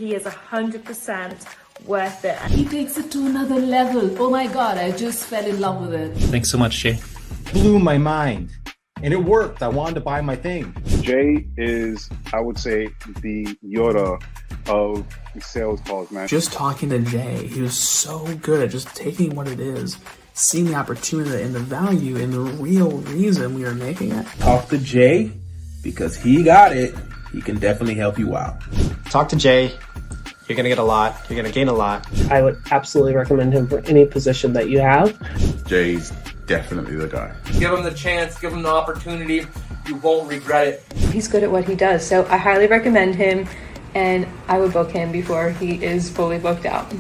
he is 100% worth it. He takes it to another level. Oh my God, I just fell in love with it. Thanks so much, Jay. Blew my mind. And it worked. I wanted to buy my thing. Jay is, I would say, the Yoda of sales calls, man. Just talking to Jay, he was so good at just taking what it is, seeing the opportunity and the value and the real reason we are making it. Talk to Jay because he got it. He can definitely help you out. Talk to Jay. You're going to get a lot. You're going to gain a lot. I would absolutely recommend him for any position that you have. Jay's definitely the guy. Give him the chance, give him the opportunity. You won't regret it. He's good at what he does, so I highly recommend him, and I would book him before he is fully booked out.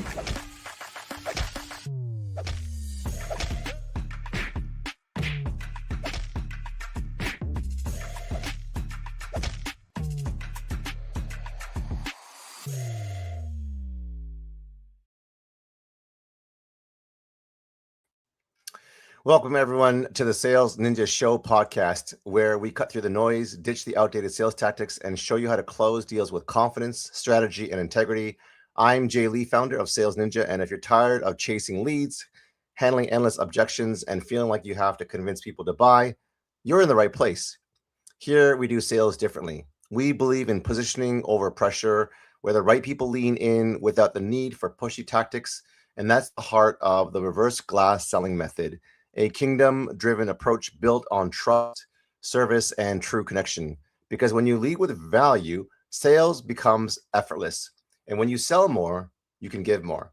Welcome, everyone, to the Sales Ninja Show podcast, where we cut through the noise, ditch the outdated sales tactics, and show you how to close deals with confidence, strategy, and integrity. I'm Jay Lee, founder of Sales Ninja, and if you're tired of chasing leads, handling endless objections, and feeling like you have to convince people to buy, you're in the right place. Here, we do sales differently. We believe in positioning over pressure, where the right people lean in without the need for pushy tactics, and that's the heart of the reverse glass selling method. A kingdom-driven approach built on trust, service, and true connection. Because when you lead with value, sales becomes effortless. And when you sell more, you can give more.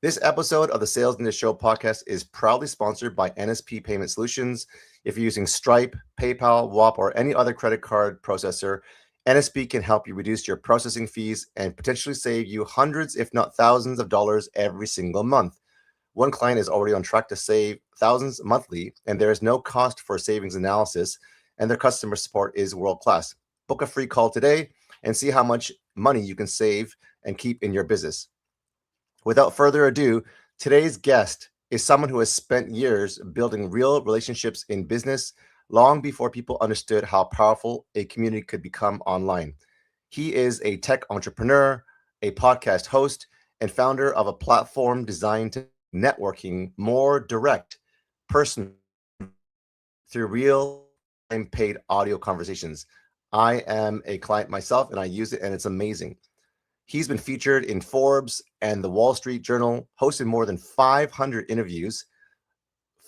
This episode of the Sales Ninja Show podcast is proudly sponsored by NSP Payment Solutions. If you're using Stripe, PayPal, Whop, or any other credit card processor, NSP can help you reduce your processing fees and potentially save you hundreds, if not thousands of dollars every single month. One client is already on track to save thousands monthly, and there is no cost for savings analysis, and their customer support is world-class. Book a free call today and see how much money you can save and keep in your business. Without further ado, today's guest is someone who has spent years building real relationships in business long before people understood how powerful a community could become online. He is a tech entrepreneur, a podcast host, and founder of a platform designed to networking more direct, personal, through real and paid audio conversations. I am a client myself, and I use it, and it's amazing. He's been featured in Forbes and the Wall Street Journal, hosted more than 500 interviews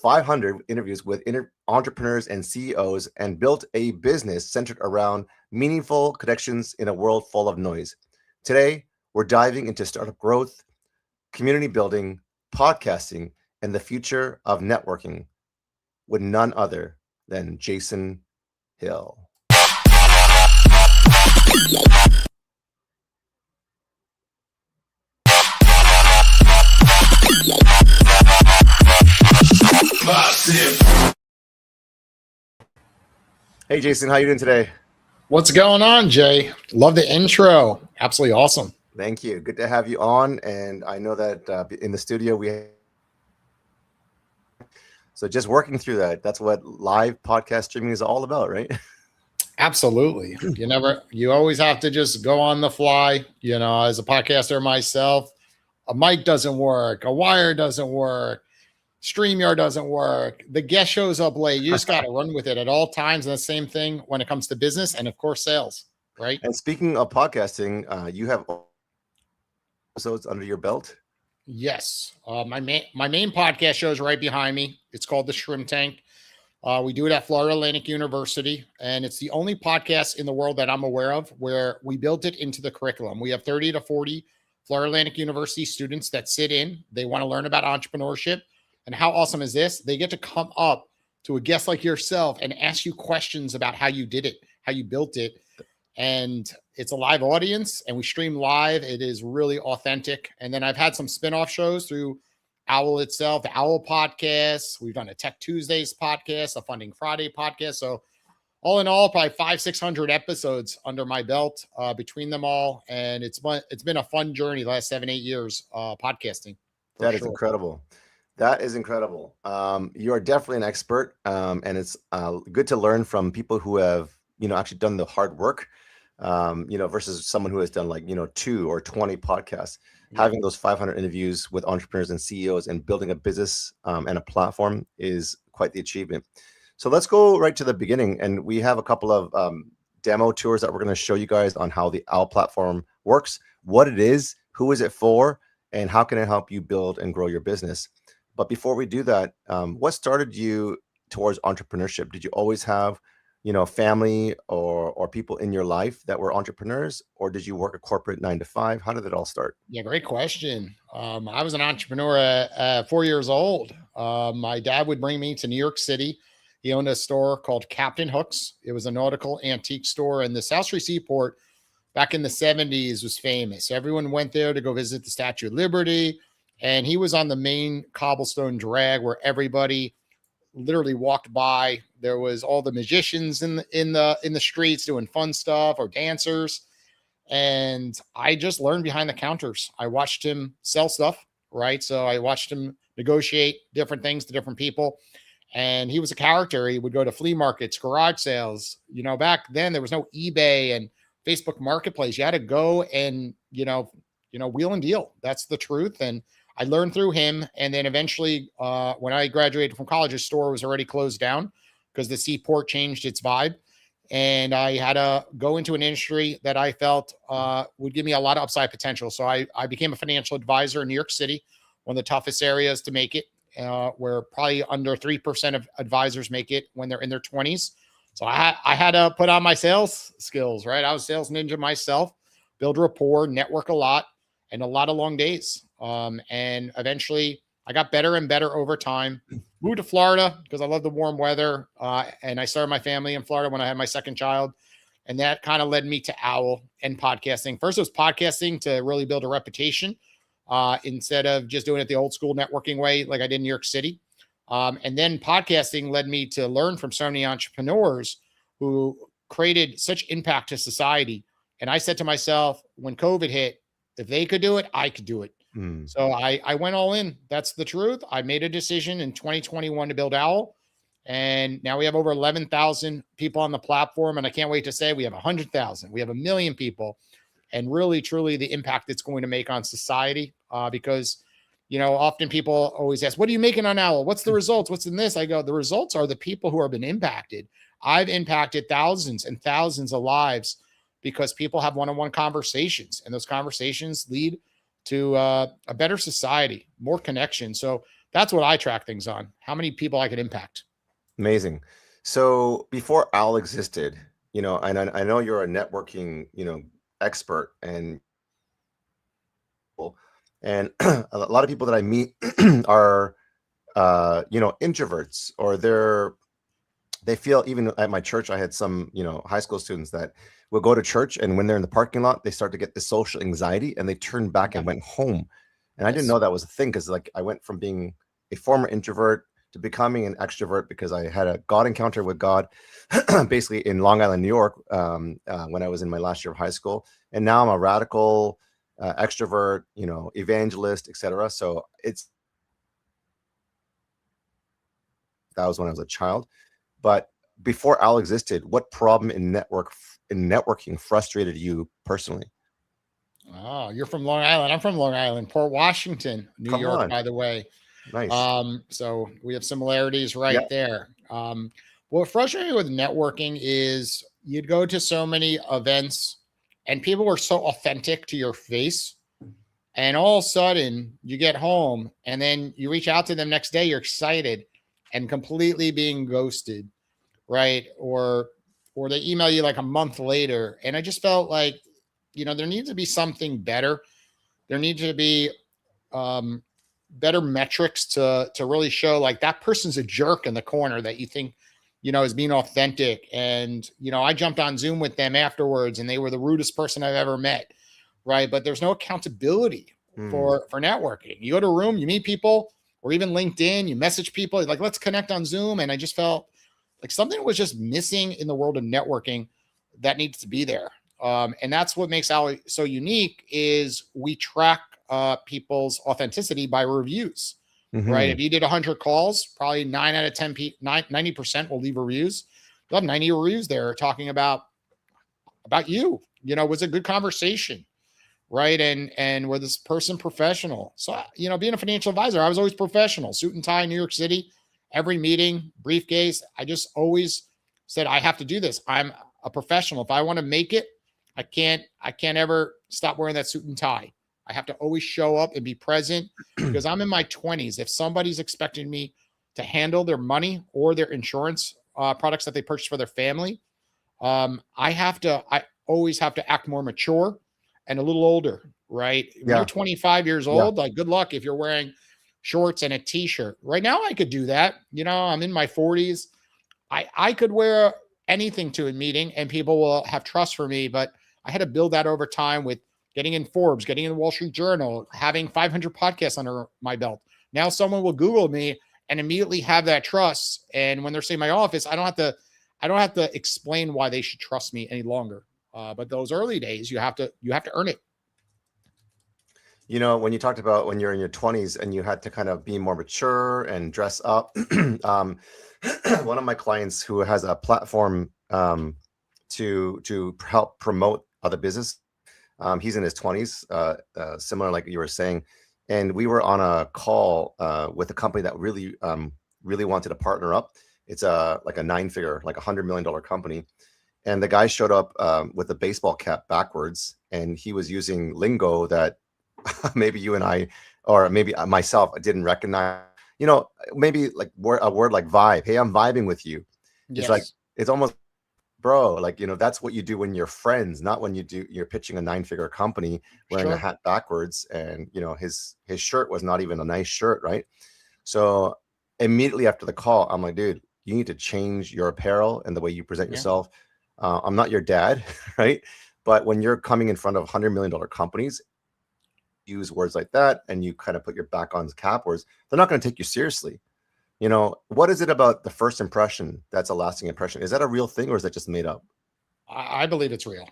with entrepreneurs and CEOs, and built a business centered around meaningful connections in a world full of noise. Today, we're diving into startup growth, community building, podcasting, and the future of networking with none other than Jason Hill. Hey, Jason, how you doing today? What's going on, Jay? Love the intro. Absolutely awesome. Thank you. Good to have you on. And I know that in the studio so just working through that. That's what live podcast streaming is all about, right? Absolutely. You always have to just go on the fly. You know, as a podcaster myself, a mic doesn't work, a wire doesn't work, StreamYard doesn't work. The guest shows up late. You just got to run with it at all times. And the same thing when it comes to business and, of course, sales, right? And speaking of podcasting, you have episodes under your belt? Yes. My main podcast show is right behind me. It's called The Shrimp Tank. We do it at Florida Atlantic University, and it's the only podcast in the world that I'm aware of where we built it into the curriculum. We have 30 to 40 Florida Atlantic University students that sit in. They want to learn about entrepreneurship. And how awesome is this? They get to come up to a guest like yourself and ask you questions about how you did it, how you built it. And it's a live audience, and we stream live. It is really authentic. And then I've had some spinoff shows through Owwll itself, the Owwll podcast. We've done a Tech Tuesdays podcast, a Funding Friday podcast. So all in all, probably 500-600 episodes under my belt between them all. And it's been a fun journey the last 7-8 years podcasting. That is incredible. That is incredible. You are definitely an expert, and it's good to learn from people who have, actually done the hard work. versus someone who has done like, 2 or 20 podcasts. Having those 500 interviews with entrepreneurs and CEOs and building a business and a platform is quite the achievement. So let's go right to the beginning. And we have a couple of demo tours that we're going to show you guys on how the Owwll platform works, what it is, who is it for, and how can it help you build and grow your business. But before we do that, what started you towards entrepreneurship? Did you always have family or people in your life that were entrepreneurs, or did you work a corporate 9 to 5? How did it all start? Yeah, great question. I was an entrepreneur at 4 years old. My dad would bring me to New York City. He owned a store called Captain Hook's. It was a nautical antique store, and the South Street Seaport back in the 70s was famous. Everyone went there to go visit the Statue of Liberty, and he was on the main cobblestone drag where everybody literally walked by. There was all the magicians in the streets doing fun stuff, or dancers. And I just learned behind the counters. I watched him sell stuff, right? So I watched him negotiate different things to different people. And he was a character. He would go to flea markets, garage sales. Back then there was no eBay and Facebook Marketplace. You had to go and, wheel and deal. That's the truth. And I learned through him. And then eventually, when I graduated from college, his store was already closed down because the seaport changed its vibe. And I had to go into an industry that I felt would give me a lot of upside potential. So I became a financial advisor in New York City, one of the toughest areas to make it, where probably under 3% of advisors make it when they're in their 20s. So I had to put on my sales skills, right? I was sales ninja myself, build rapport, network a lot, and a lot of long days. And eventually I got better and better over time. Moved to Florida because I love the warm weather. And I started my family in Florida when I had my second child. And that kind of led me to Owwll and podcasting. First, it was podcasting to really build a reputation instead of just doing it the old school networking way like I did in New York City. And then podcasting led me to learn from so many entrepreneurs who created such impact to society. And I said to myself, when COVID hit, if they could do it, I could do it. So I went all in. That's the truth. I made a decision in 2021 to build Owwll. And now we have over 11,000 people on the platform. And I can't wait to say we have 100,000. We have 1 million people. And really, truly the impact it's going to make on society. Because, often people always ask, what are you making on Owwll? What's the results? What's in this? I go, the results are the people who have been impacted. I've impacted thousands and thousands of lives because people have one-on-one conversations. And those conversations lead to a better society, more connection. So that's what I track things on, how many people I could impact. Amazing. So before Owwll existed, and I know you're a networking, expert, and a lot of people that I meet are, introverts, or they feel, even at my church, I had some, high school students that will go to church, and when they're in the parking lot, they start to get this social anxiety and they turn back and went home. And I didn't know that was a thing, because like I went from being a former introvert to becoming an extrovert because I had a God encounter with God basically in Long Island, New York, when I was in my last year of high school. And now I'm a radical extrovert, evangelist, etc. So that was when I was a child. But before Owwll existed, what problem in networking frustrated you personally? Oh, you're from Long Island. I'm from Long Island, Port Washington, New York, by the way. Nice. So we have similarities right there. What frustrated me with networking is you'd go to so many events and people were so authentic to your face. And all of a sudden you get home and then you reach out to them next day, you're excited, and completely being ghosted, right? Or they email you like a month later. And I just felt like, there needs to be something better. There needs to be better metrics to really show like that person's a jerk in the corner that you think, is being authentic. And, I jumped on Zoom with them afterwards and they were the rudest person I've ever met. Right. But there's no accountability for networking. You go to a room, you meet people, or even LinkedIn, you message people like, let's connect on Zoom. And I just felt like something was just missing in the world of networking that needs to be there. And that's what makes Owwll so unique is we track people's authenticity by reviews, right? If you did 100 calls, probably 9 out of 10, 90% will leave reviews. You'll have 90 reviews there talking about about you. You know, was a good conversation, right? And was this person professional? So, you know, being a financial advisor, I was always professional, suit and tie, New York City, every meeting, briefcase. I just always said, I have to do this. I'm a professional. If I want to make it, I can't ever stop wearing that suit and tie. I have to always show up and be present because I'm in my 20s. If somebody's expecting me to handle their money or their insurance products that they purchase for their family, I always have to act more mature and a little older, right? When you're 25 years old, like good luck if you're wearing shorts and a t-shirt. Right now I could do that. You know, I'm in my 40s. I could wear anything to a meeting and people will have trust for me, but I had to build that over time with getting in Forbes, getting in the Wall Street Journal, having 500 podcasts under my belt. Now someone will Google me and immediately have that trust. And when they're saying my office, I don't have to explain why they should trust me any longer. But those early days, you have to earn it. You know, when you talked about when you're in your 20s and you had to kind of be more mature and dress up, one of my clients who has a platform to help promote other business, he's in his 20s, similar like you were saying, and we were on a call with a company that really wanted to partner up. It's like a 9-figure, like $100 million company. And the guy showed up with a baseball cap backwards, and he was using lingo that maybe you and I, or maybe myself, didn't recognize. You know, maybe like a word like vibe. Hey, I'm vibing with you. It's like, it's almost, bro, like, you know, that's what you do when you're friends, not when you're pitching a 9-figure company wearing a hat backwards. And, you know, his shirt was not even a nice shirt, right? So immediately after the call, I'm like, dude, you need to change your apparel and the way you present yourself. I'm not your dad, right? But when you're coming in front of $100 million companies, use words like that, and you kind of put your back on cap words, they're not going to take you seriously. You know, what is it about the first impression that's a lasting impression? Is that a real thing or is that just made up? I believe it's real.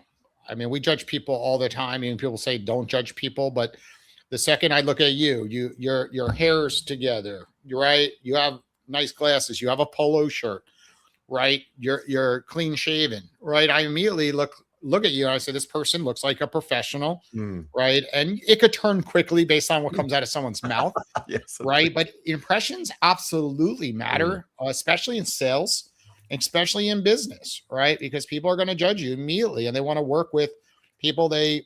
I mean, we judge people all the time, and people say don't judge people, but the second I look at your hair's together, you're right. You have nice glasses. You have a polo shirt, right? You're clean shaven, right? I immediately look at you and I say, this person looks like a professional, right? And it could turn quickly based on what comes out of someone's mouth, right? But impressions absolutely matter, especially in sales, especially in business, right? Because people are going to judge you immediately, and they want to work with people they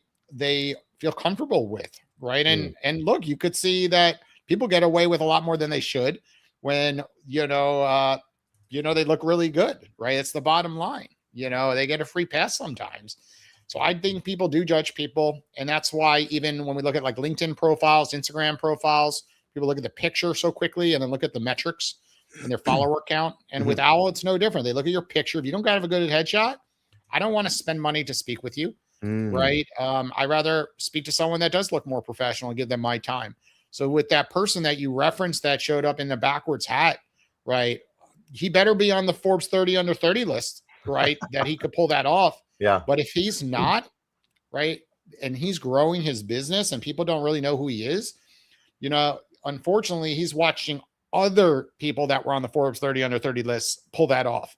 feel comfortable with, right? And look, you could see that people get away with a lot more than they should when they look really good, right? It's the bottom line. You know, they get a free pass sometimes. So I think people do judge people. And that's why even when we look at like LinkedIn profiles, Instagram profiles, people look at the picture so quickly and then look at the metrics and their follower count. And with Owwll, it's no different. They look at your picture. If you don't have a good headshot, I don't want to spend money to speak with you, right? I rather speak to someone that does look more professional and give them my time. So with that person that you referenced that showed up in the backwards hat, right? He better be on the Forbes 30 under 30 list, right? That he could pull that off. Yeah. But if he's not, right, and he's growing his business and people don't really know who he is, you know, unfortunately, he's watching other people that were on the Forbes 30 under 30 list pull that off.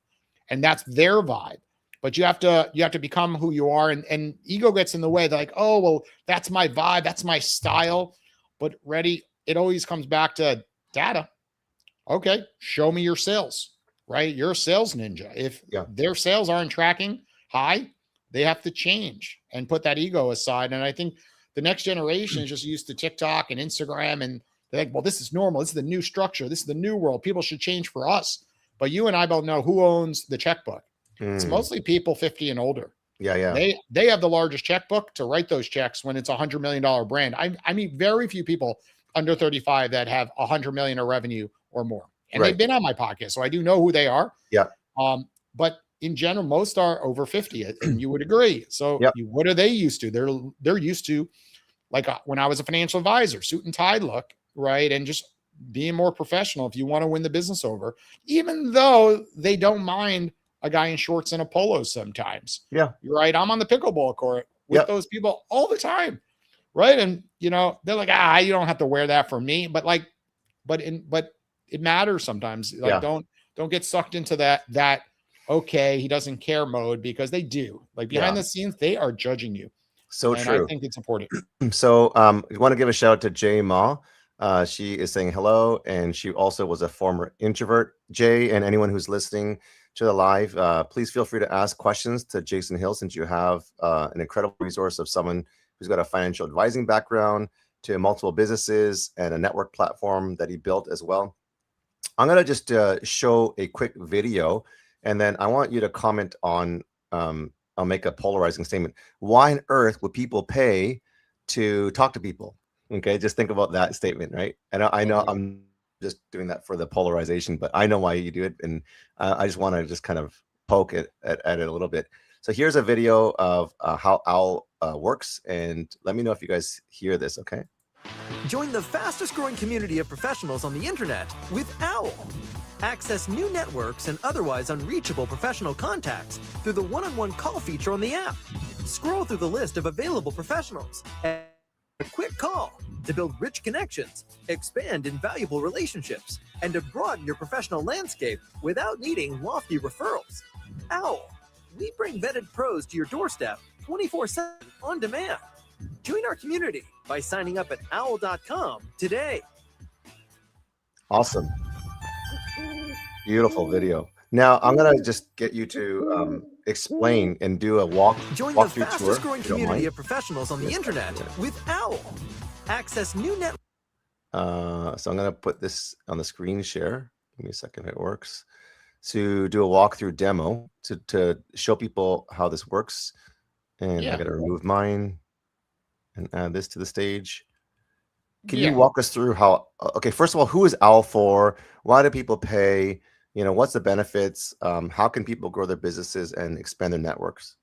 And that's their vibe. But you have to become who you are. And ego gets in the way. They're like, oh, well, that's my vibe. That's my style. But it always comes back to data. Okay, show me your sales. Right? You're a sales ninja. If their sales aren't tracking high, they have to change and put that ego aside. And I think the next generation is just used to TikTok and Instagram, and they're like, well, this is normal. This is the new structure. This is the new world. People should change for us. But you and I both know who owns the checkbook. It's mostly people 50 and older. Yeah. They have the largest checkbook to write those checks when it's $100 million brand. I meet very few people under 35 that have $100 million of revenue or more. And they've been on my podcast, so I do know who they are. Yeah. But in general, most are over 50, and you would agree. So what are they used to? They're used to, like when I was a financial advisor, suit and tie look, right? And just being more professional if you want to win the business over, even though they don't mind a guy in shorts and a polo sometimes. Yeah. You're right. I'm on the pickleball court with those people all the time. Right. And, you know, they're like, you don't have to wear that for me. But it matters sometimes. Like, don't get sucked into that okay, he doesn't care mode, because they do. Like behind Yeah. the scenes, they are judging you. So And true. I think it's important. So I want to give a shout out to Jay Ma. She is saying hello, and she also was a former introvert. Jay, and anyone who's listening to the live, please feel free to ask questions to Jason Hill, since you have an incredible resource of someone who's got a financial advising background to multiple businesses and a network platform that he built as well. I'm going to just show a quick video, and then I want you to comment on, I'll make a polarizing statement. Why on earth would people pay to talk to people? Okay, just think about that statement, right? And I know I'm just doing that for the polarization, but I know why you do it. And I just want to just kind of poke at it a little bit. So here's a video of how Owwll works, and let me know if you guys hear this, okay? Join the fastest growing community of professionals on the internet with Owwll. Access new networks and otherwise unreachable professional contacts through the one-on-one call feature on the app. Scroll through the list of available professionals and a quick call to build rich connections, expand invaluable relationships, and to broaden your professional landscape without needing lofty referrals. Owwll, we bring vetted pros to your doorstep 24/7 on demand. Join our community by signing up at owwll.com today. Awesome. Beautiful video. Now I'm gonna just get you to explain and do a Join the walkthrough tour. fastest growing if you don't community mind. of professionals on the internet with Owwll. Access new net. So I'm gonna put this on the screen share. Give me a second if it works. To do a walkthrough demo to show people how this works. And I gotta remove mine and add this to the stage. Can you walk us through how, okay, first of all, who is Owwll for? Why do people pay? You know, what's the benefits? How can people grow their businesses and expand their networks?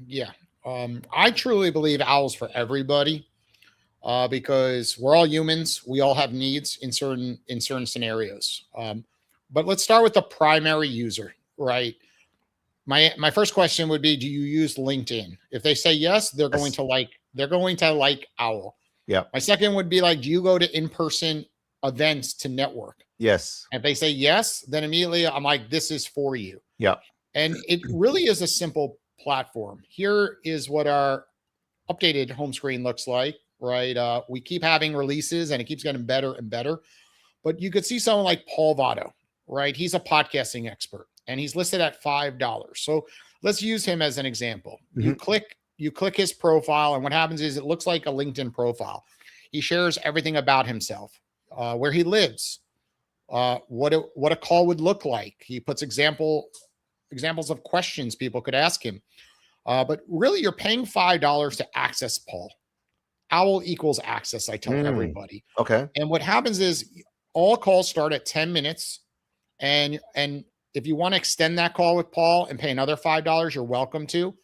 Yeah. I truly believe Owwll's for everybody, because we're all humans. We all have needs in certain scenarios. But let's start with the primary user, right? My first question would be, do you use LinkedIn? If they say yes, they're going to like Owwll. Yeah. My second would be like, do you go to in-person events to network? Yes. If they say yes, then immediately I'm like, this is for you. Yeah. And it really is a simple platform. Here is what our updated home screen looks like, right? We keep having releases and it keeps getting better and better. But you could see someone like Paul Votto, right? He's a podcasting expert and he's listed at $5. So let's use him as an example. You click his profile, and what happens is it looks like a LinkedIn profile. He shares everything about himself, where he lives, what a call would look like. He puts examples of questions people could ask him. But really, you're paying $5 to access Paul. Owwll equals access, I tell everybody. Okay. And what happens is all calls start at 10 minutes. And if you want to extend that call with Paul and pay another $5, you're welcome to.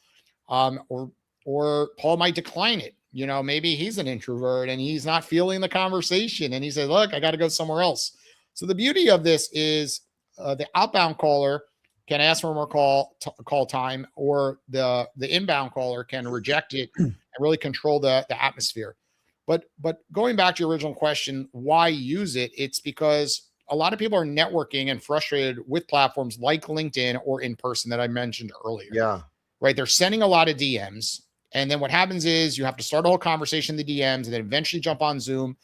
Or Paul might decline it. You know, maybe he's an introvert and he's not feeling the conversation. And he says, look, I got to go somewhere else. So the beauty of this is the outbound caller can ask for more call time, or the inbound caller can reject it and really control the atmosphere. But going back to your original question, why use it? It's because a lot of people are networking and frustrated with platforms like LinkedIn or in person that I mentioned earlier. Yeah. Right. They're sending a lot of DMs. And then what happens is you have to start a whole conversation in the DMs and then eventually jump on Zoom.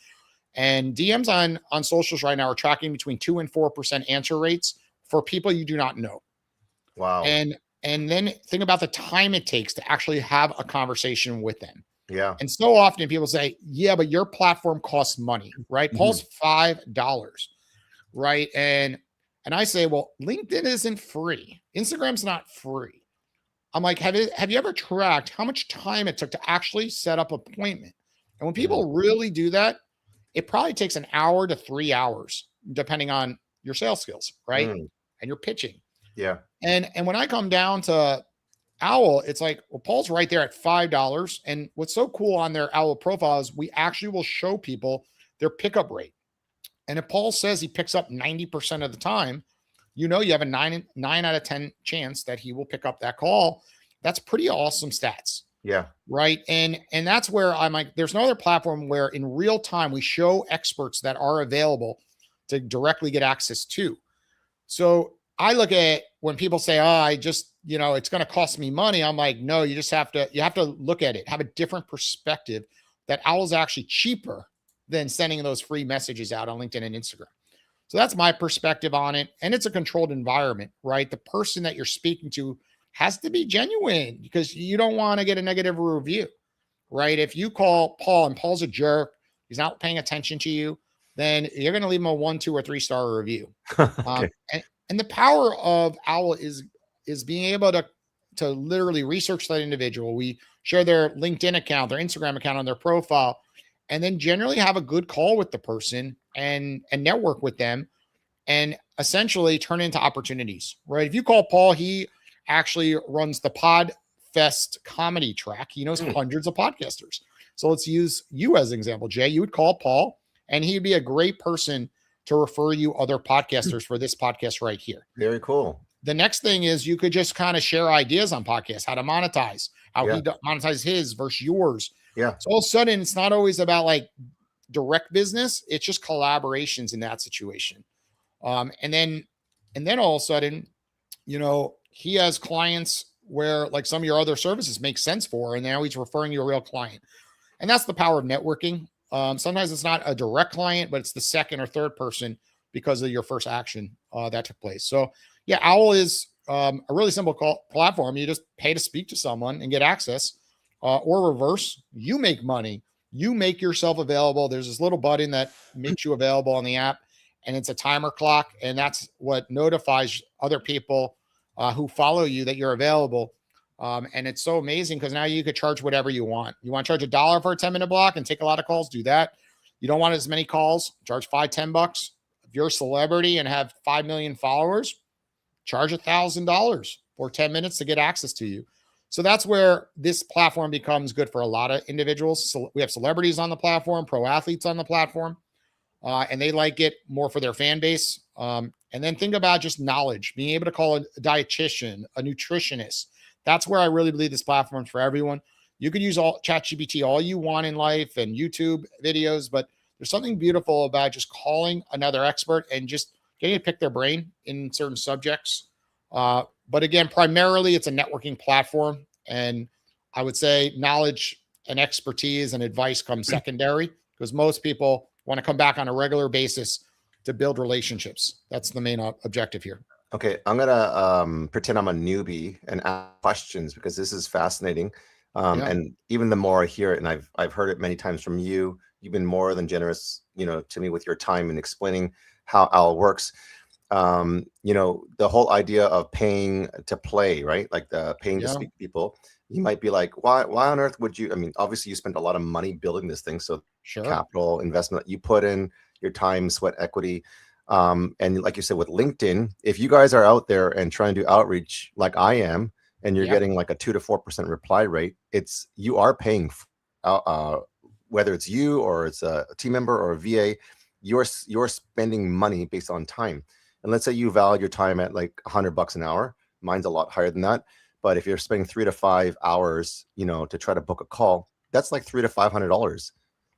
And DMs on socials right now are tracking between 2 and 4% answer rates for people you do not know. Wow. And then think about the time it takes to actually have a conversation with them. Yeah. And so often people say, yeah, but your platform costs money, right? Paul's $5, right? And I say, well, LinkedIn isn't free. Instagram's not free. I'm like, have you ever tracked how much time it took to actually set up an appointment? And when people really do that, it probably takes an hour to 3 hours, depending on your sales skills, right? And your pitching. Yeah. And when I come down to Owwll, it's like, well, Paul's right there at $5. And what's so cool on their Owwll profile is we actually will show people their pickup rate. And if Paul says he picks up 90% of the time, you know, you have a 9 out of 10 chance that he will pick up that call. That's pretty awesome stats. Yeah. Right. And that's where I'm like, there's no other platform where in real time we show experts that are available to directly get access to. So I look at when people say, oh, I just, it's going to cost me money. I'm like, no, you have to look at it, have a different perspective that Owwll's actually cheaper than sending those free messages out on LinkedIn and Instagram. So that's my perspective on it. And it's a controlled environment, right? The person that you're speaking to has to be genuine because you don't want to get a negative review, right? If you call Paul and Paul's a jerk, he's not paying attention to you, then you're going to leave him a 1, 2, or 3-star review. Okay. And the power of Owwll is being able to literally research that individual. We share their LinkedIn account, their Instagram account on their profile, and then generally have a good call with the person and network with them and essentially turn into opportunities, right? If you call Paul, he actually runs the Podfest comedy track. He knows hundreds of podcasters. So let's use you as an example, Jay. You would call Paul and he'd be a great person to refer you other podcasters for this podcast right here. Very cool. The next thing is you could just kind of share ideas on podcasts, how to monetize, how he monetizes his versus yours. Yeah. So all of a sudden, it's not always about like direct business. It's just collaborations in that situation. And then all of a sudden, he has clients where like some of your other services make sense for, and now he's referring you a real client. And that's the power of networking. Sometimes it's not a direct client, but it's the second or third person because of your first action that took place. So yeah, Owwll is a really simple platform. You just pay to speak to someone and get access, or reverse. You make money. You make yourself available. There's this little button that makes you available on the app, and it's a timer clock, and that's what notifies other people who follow you that you're available. And it's so amazing because now you could charge whatever you want. You want to charge $1 for a 10-minute block and take a lot of calls, do that. You don't want as many calls, charge $5, $10. If you're a celebrity and have 5 million followers, charge $1,000 for 10 minutes to get access to you. So that's where this platform becomes good for a lot of individuals. So we have celebrities on the platform, pro athletes on the platform, and they like it more for their fan base. And then think about just knowledge, being able to call a dietitian, a nutritionist. That's where I really believe this platform is for everyone. You could use ChatGPT all you want in life and YouTube videos, but there's something beautiful about just calling another expert and just getting to pick their brain in certain subjects. But again, primarily it's a networking platform. And I would say knowledge and expertise and advice come secondary because most people want to come back on a regular basis to build relationships. That's the main objective here. Okay, I'm gonna pretend I'm a newbie and ask questions because this is fascinating. And even the more I hear it, and I've heard it many times from you, you've been more than generous, to me with your time and explaining how Owwll works. The whole idea of paying to play, right? Like the paying to speak to people. You might be like, why on earth would you? I mean, obviously you spent a lot of money building this thing, so capital investment that you put in, your time, sweat equity. And like you said, with LinkedIn, if you guys are out there and trying to do outreach like I am, and you're getting like a 2 to 4% reply rate, you are paying, whether it's you or it's a team member or a VA, you're spending money based on time. And let's say you value your time at like $100 an hour. Mine's a lot higher than that. But if you're spending 3 to 5 hours, to try to book a call, that's like $300 to $500.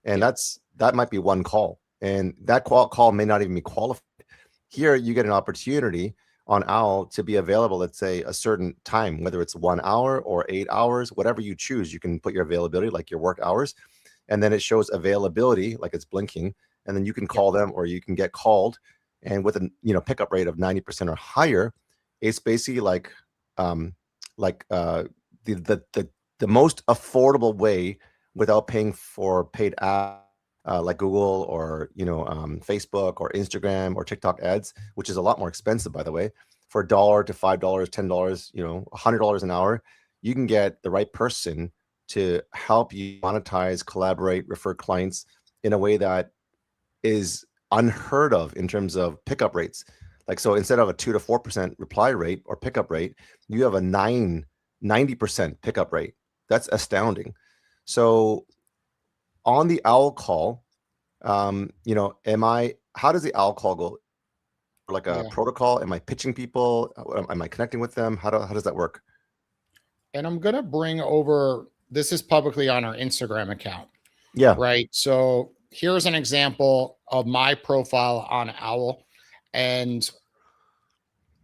And that might be one call. And that call may not even be qualified. Here, you get an opportunity on Owwll to be available, let's say a certain time, whether it's 1 hour or 8 hours, whatever you choose, you can put your availability, like your work hours. And then it shows availability, like it's blinking. And then you can call them or you can get called. And with a pickup rate of 90% or higher, it's basically like the most affordable way without paying for paid ads like Google or Facebook or Instagram or TikTok ads, which is a lot more expensive, by the way. For $1 to $5, $10, $100 an hour, you can get the right person to help you monetize, collaborate, refer clients in a way that is unheard of in terms of pickup rates. Like, so instead of a 2 to 4% reply rate or pickup rate, you have a 90% pickup rate. That's astounding. So on the Owwll call, how does the Owwll call go? Like a protocol? Am I pitching people? Am I connecting with them? How does that work? And I'm going to bring over, this is publicly on our Instagram account. Yeah. Right. So here's an example of my profile on Owwll. And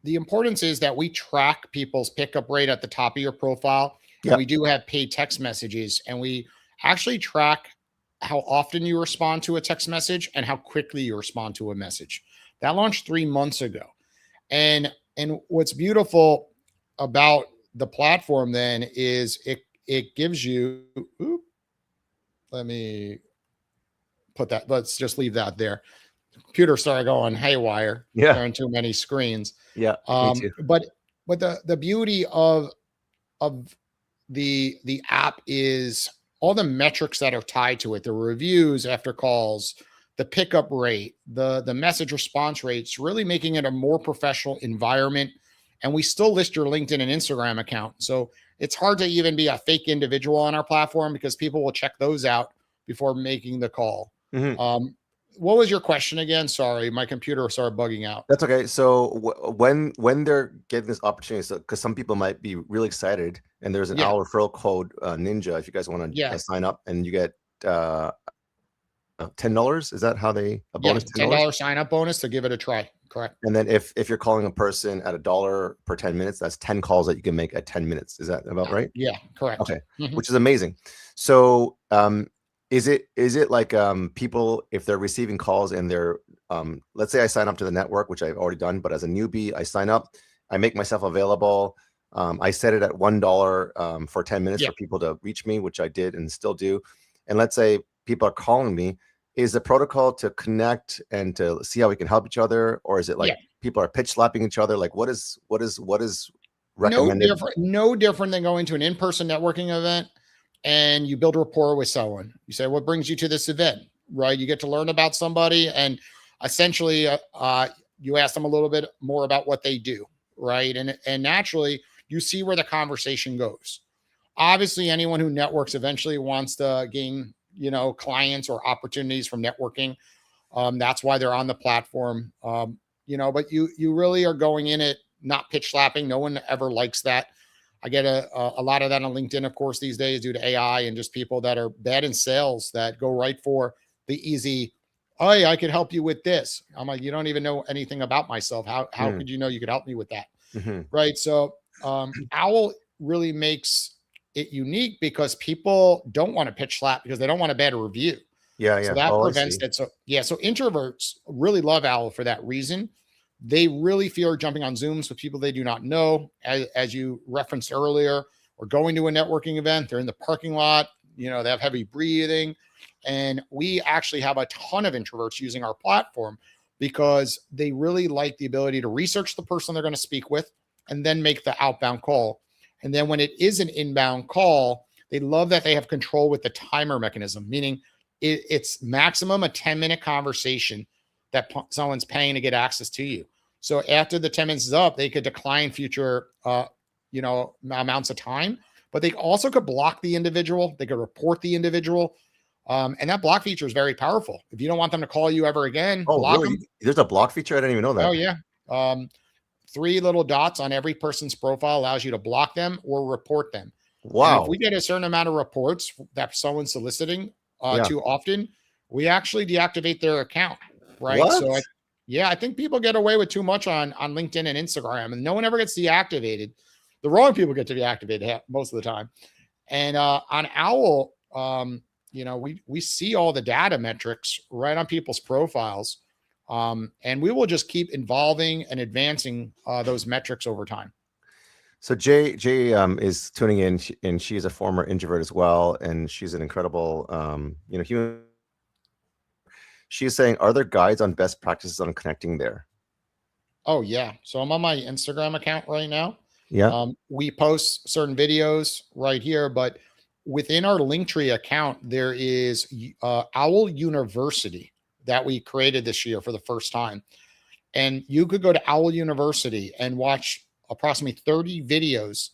the importance is that we track people's pickup rate at the top of your profile. Yep. And we do have paid text messages, and we actually track how often you respond to a text message and how quickly you respond to a message. That launched 3 months ago. And what's beautiful about the platform then is it gives you, let me put that, let's just leave that there. Computer started going haywire, sharing too many screens. Yeah, me too. But the beauty of the app is all the metrics that are tied to it, the reviews after calls, the pickup rate, the message response rates, really making it a more professional environment. And we still list your LinkedIn and Instagram account. So it's hard to even be a fake individual on our platform because people will check those out before making the call. What was your question again? Sorry, my computer started bugging out. That's okay. So when they're getting this opportunity, so because some people might be really excited, and there's an Owwll referral code Ninja if you guys want to sign up, and you get $10. Is that how they a bonus? $10 sign up bonus to give it a try. Correct. And then if you're calling a person at $1 per 10 minutes, that's 10 calls that you can make at 10 minutes. Is that about right? Yeah, correct. Okay, which is amazing. So is it like people, if they're receiving calls and they're let's say I sign up to the network, which I've already done, but as a newbie, I sign up, I make myself available. I set it at $1 for 10 minutes for people to reach me, which I did and still do. And let's say people are calling me. Is the protocol to connect and to see how we can help each other, or is it like people are pitch slapping each other? Like what is recommended? No different than going to an in-person networking event and you build rapport with someone. You say, what brings you to this event, right? You get to learn about somebody, and essentially you ask them a little bit more about what they do, right? And naturally you see where the conversation goes. Obviously, anyone who networks eventually wants to gain, clients or opportunities from networking. That's why they're on the platform. But you really are going in it, not pitch slapping. No one ever likes that. I get a lot of that on LinkedIn, of course, these days due to AI and just people that are bad in sales that go right for the easy, oh, yeah, I could help you with this. I'm like, you don't even know anything about myself. How could you know you could help me with that? Right. So Owwll really makes it unique because people don't want to pitch slap because they don't want a bad review. So that prevents that. So introverts really love Owwll for that reason. They really fear jumping on Zooms with people they do not know, as you referenced earlier, or going to a networking event. They're in the parking lot, they have heavy breathing. And we actually have a ton of introverts using our platform because they really like the ability to research the person they're going to speak with and then make the outbound call. And then when it is an inbound call, they love that they have control with the timer mechanism, meaning it's maximum a 10-minute conversation that someone's paying to get access to you. So after the 10 minutes is up, they could decline future, amounts of time, but they also could block the individual. They could report the individual. And that block feature is very powerful. If you don't want them to call you ever again, block them. There's a block feature? I didn't even know that. Oh, yeah. 3 little dots on every person's profile allows you to block them or report them. Wow. And if we get a certain amount of reports that someone's soliciting too often, we actually deactivate their account. Right. What? So I think people get away with too much on LinkedIn and Instagram, and no one ever gets deactivated. The wrong people get to deactivate most of the time. And on Owwll, we see all the data metrics right on people's profiles. And we will just keep evolving and advancing those metrics over time. So Jay is tuning in, and she is a former introvert as well, and she's an incredible, human. She's saying, are there guides on best practices on connecting there? Oh yeah. So I'm on my Instagram account right now. Yeah. We post certain videos right here, but within our Linktree account, there is Owwll University that we created this year for the first time. And you could go to Owwll University and watch approximately 30 videos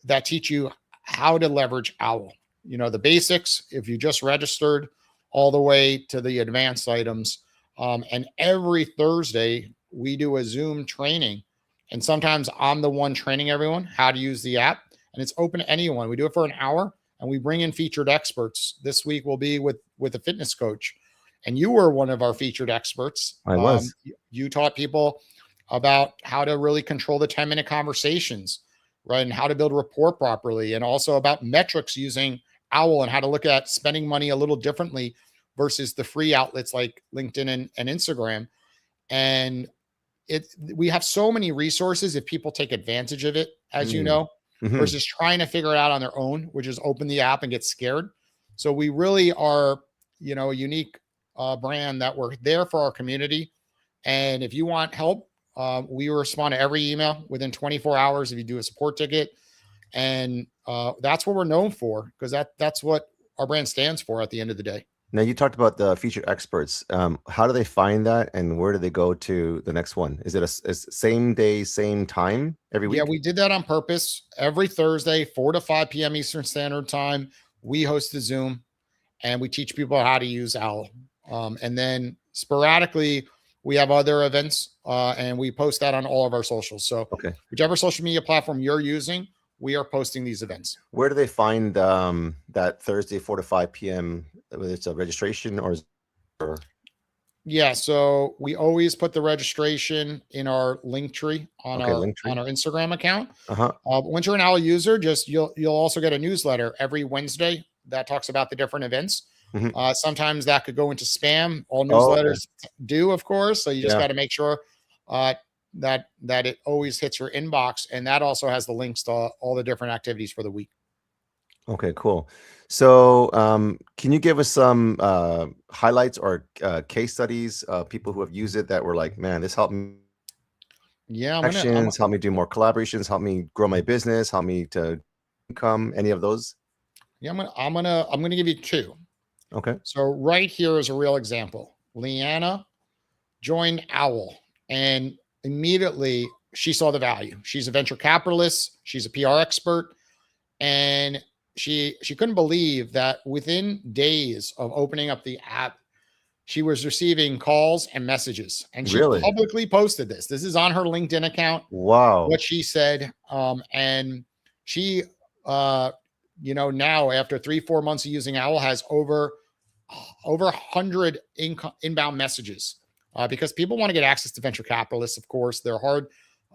that teach you how to leverage Owwll. The basics, if you just registered, all the way to the advanced items. And every Thursday, we do a Zoom training. And sometimes I'm the one training everyone how to use the app. And it's open to anyone. We do it for an hour, and we bring in featured experts. This week will be with a fitness coach. And you were one of our featured experts. I was. You taught people about how to really control the 10-minute conversations, right? And how to build rapport properly, and also about metrics using Owwll and how to look at spending money a little differently versus the free outlets like LinkedIn and Instagram. And we have so many resources if people take advantage of it, as you know, versus trying to figure it out on their own, which is open the app and get scared. So we really are, a unique brand that we're there for our community. And if you want help, we respond to every email within 24 hours if you do a support ticket. And that's what we're known for, because that's what our brand stands for at the end of the day. Now, you talked about the featured experts. How do they find that, and where do they go to the next one? Is it a same day, same time every week? Yeah, we did that on purpose. Every Thursday, 4 to 5 p.m. Eastern Standard Time, we host a Zoom, and we teach people how to use Owwll. And then sporadically, we have other events, and we post that on all of our socials. So whichever social media platform you're using, we are posting these events. Where do they find that Thursday, 4 to 5 p.m., whether it's a registration or? Yeah, so we always put the registration in our link tree on our Instagram account. Once you're an Owwll user, you'll also get a newsletter every Wednesday that talks about the different events. Sometimes that could go into spam. All newsletters do, of course. So you just got to make sure that it always hits your inbox, and that also has the links to all the different activities for the week. Okay, cool. So can you give us some highlights or case studies of people who have used it that were like, man, this helped me? Yeah, help me do more collaborations, help me grow my business, help me to income. Any of those? Yeah, I'm gonna give you two. Okay. So right here is a real example. Leanna joined Owwll, and immediately she saw the value. She's a venture capitalist. She's a PR expert, and she couldn't believe that within days of opening up the app, she was receiving calls and messages. And she publicly posted this. This is on her LinkedIn account. Wow. What she said. And she, now after 3-4 months of using Owwll, has over 100 inbound messages because people want to get access to venture capitalists. Of course, they're hard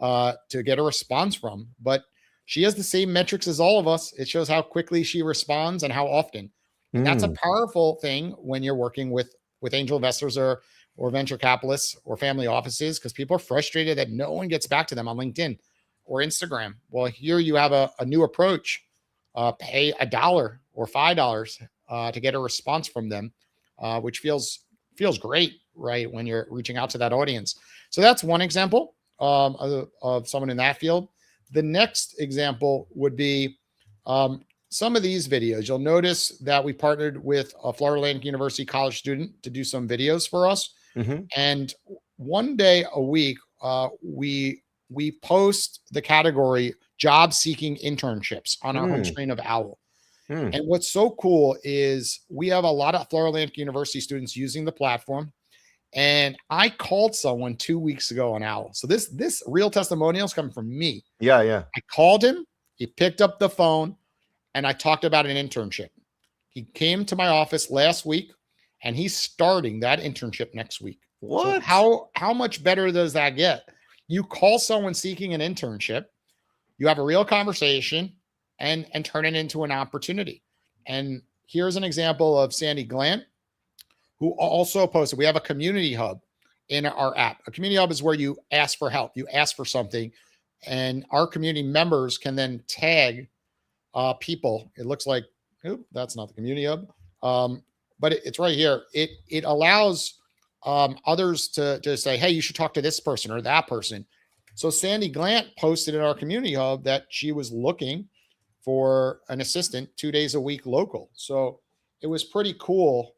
to get a response from, but she has the same metrics as all of us. It shows how quickly she responds and how often. And that's a powerful thing when you're working with angel investors or venture capitalists or family offices, because people are frustrated that no one gets back to them on LinkedIn or Instagram. Well, here you have a new approach. Pay $1 or $5 to get a response from them, which feels great, right, when you're reaching out to that audience. So that's one example of someone in that field. The next example would be some of these videos. You'll notice that we partnered with a Florida Atlantic University college student to do some videos for us. And one day a week, we post the category job seeking internships on our home screen of Owwll. And what's so cool is we have a lot of Florida Atlantic University students using the platform. And I called someone 2 weeks ago on Owwll. So this real testimonial is coming from me. Yeah. I called him. He picked up the phone, and I talked about an internship. He came to my office last week, and he's starting that internship next week. What? So how much better does that get? You call someone seeking an internship, you have a real conversation, and turn it into an opportunity. And here's an example of Sandy Glant, who also posted. We have a community hub in our app. A community hub is where you ask for help. You ask for something, and our community members can then tag people. It looks like, that's not the community hub, but it's right here. It allows others to say, hey, you should talk to this person or that person. So Sandy Glant posted in our community hub that she was looking for an assistant 2 days a week local. So it was pretty cool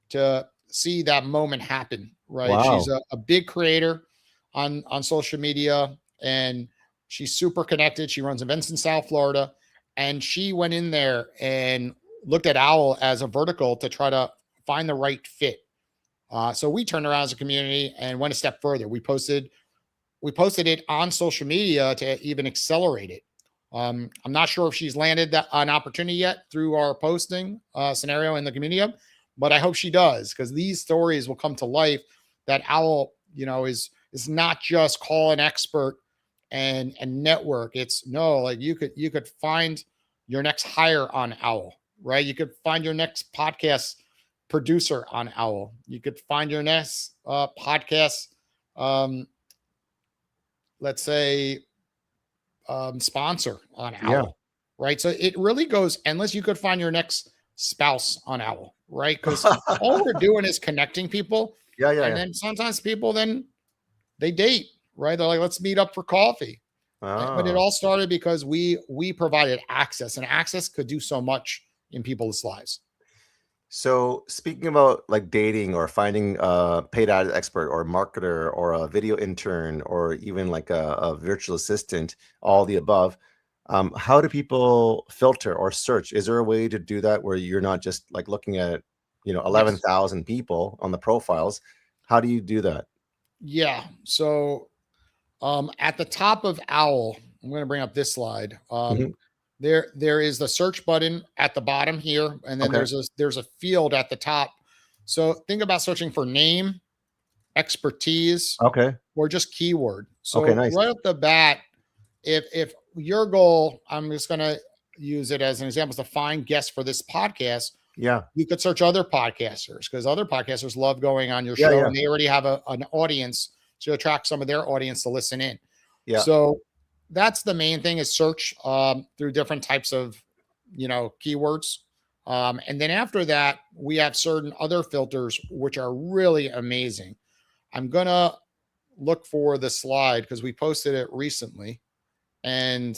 to see that moment happen, right? Wow. She's a big creator on social media, and she's super connected. She runs events in South Florida, and she went in there and looked at Owwll as a vertical to try to find the right fit. So we turned around as a community and went a step further. We posted it on social media to even accelerate it. I'm not sure if she's landed an opportunity yet through our posting scenario in the community hub, but I hope she does, because these stories will come to life that Owwll, is It's not just call an expert and network. It's no, like you could find your next hire on Owwll, right? You could find your next podcast producer on Owwll. You could find your next podcast, let's say, sponsor on Owwll, right? So it really goes endless. You could find your next spouse on Owwll, right? Because all we're doing is connecting people. And then sometimes people then they date, right? They're like, let's meet up for coffee. But it all started because we provided access, and access could do so much in people's lives. So speaking about like dating or finding a paid ad expert or a marketer or a video intern or even like a virtual assistant, all the above, how do people filter or search? Is there a way to do that where you're not just like looking at, 11,000 people on the profiles? How do you do that? Yeah. So at the top of Owwll, I'm going to bring up this slide. There is the search button at the bottom here, and then there's a field at the top. So think about searching for name, expertise, or just keyword. So nice. right off the bat, if your goal, I'm just going to use it as an example, is to find guests for this podcast. Yeah, you could search other podcasters because other podcasters love going on your show, and they already have an audience to attract some of their audience to listen in. Yeah. So that's the main thing, is search through different types of, keywords. And then after that, we have certain other filters, which are really amazing. I'm going to look for the slide because we posted it recently. And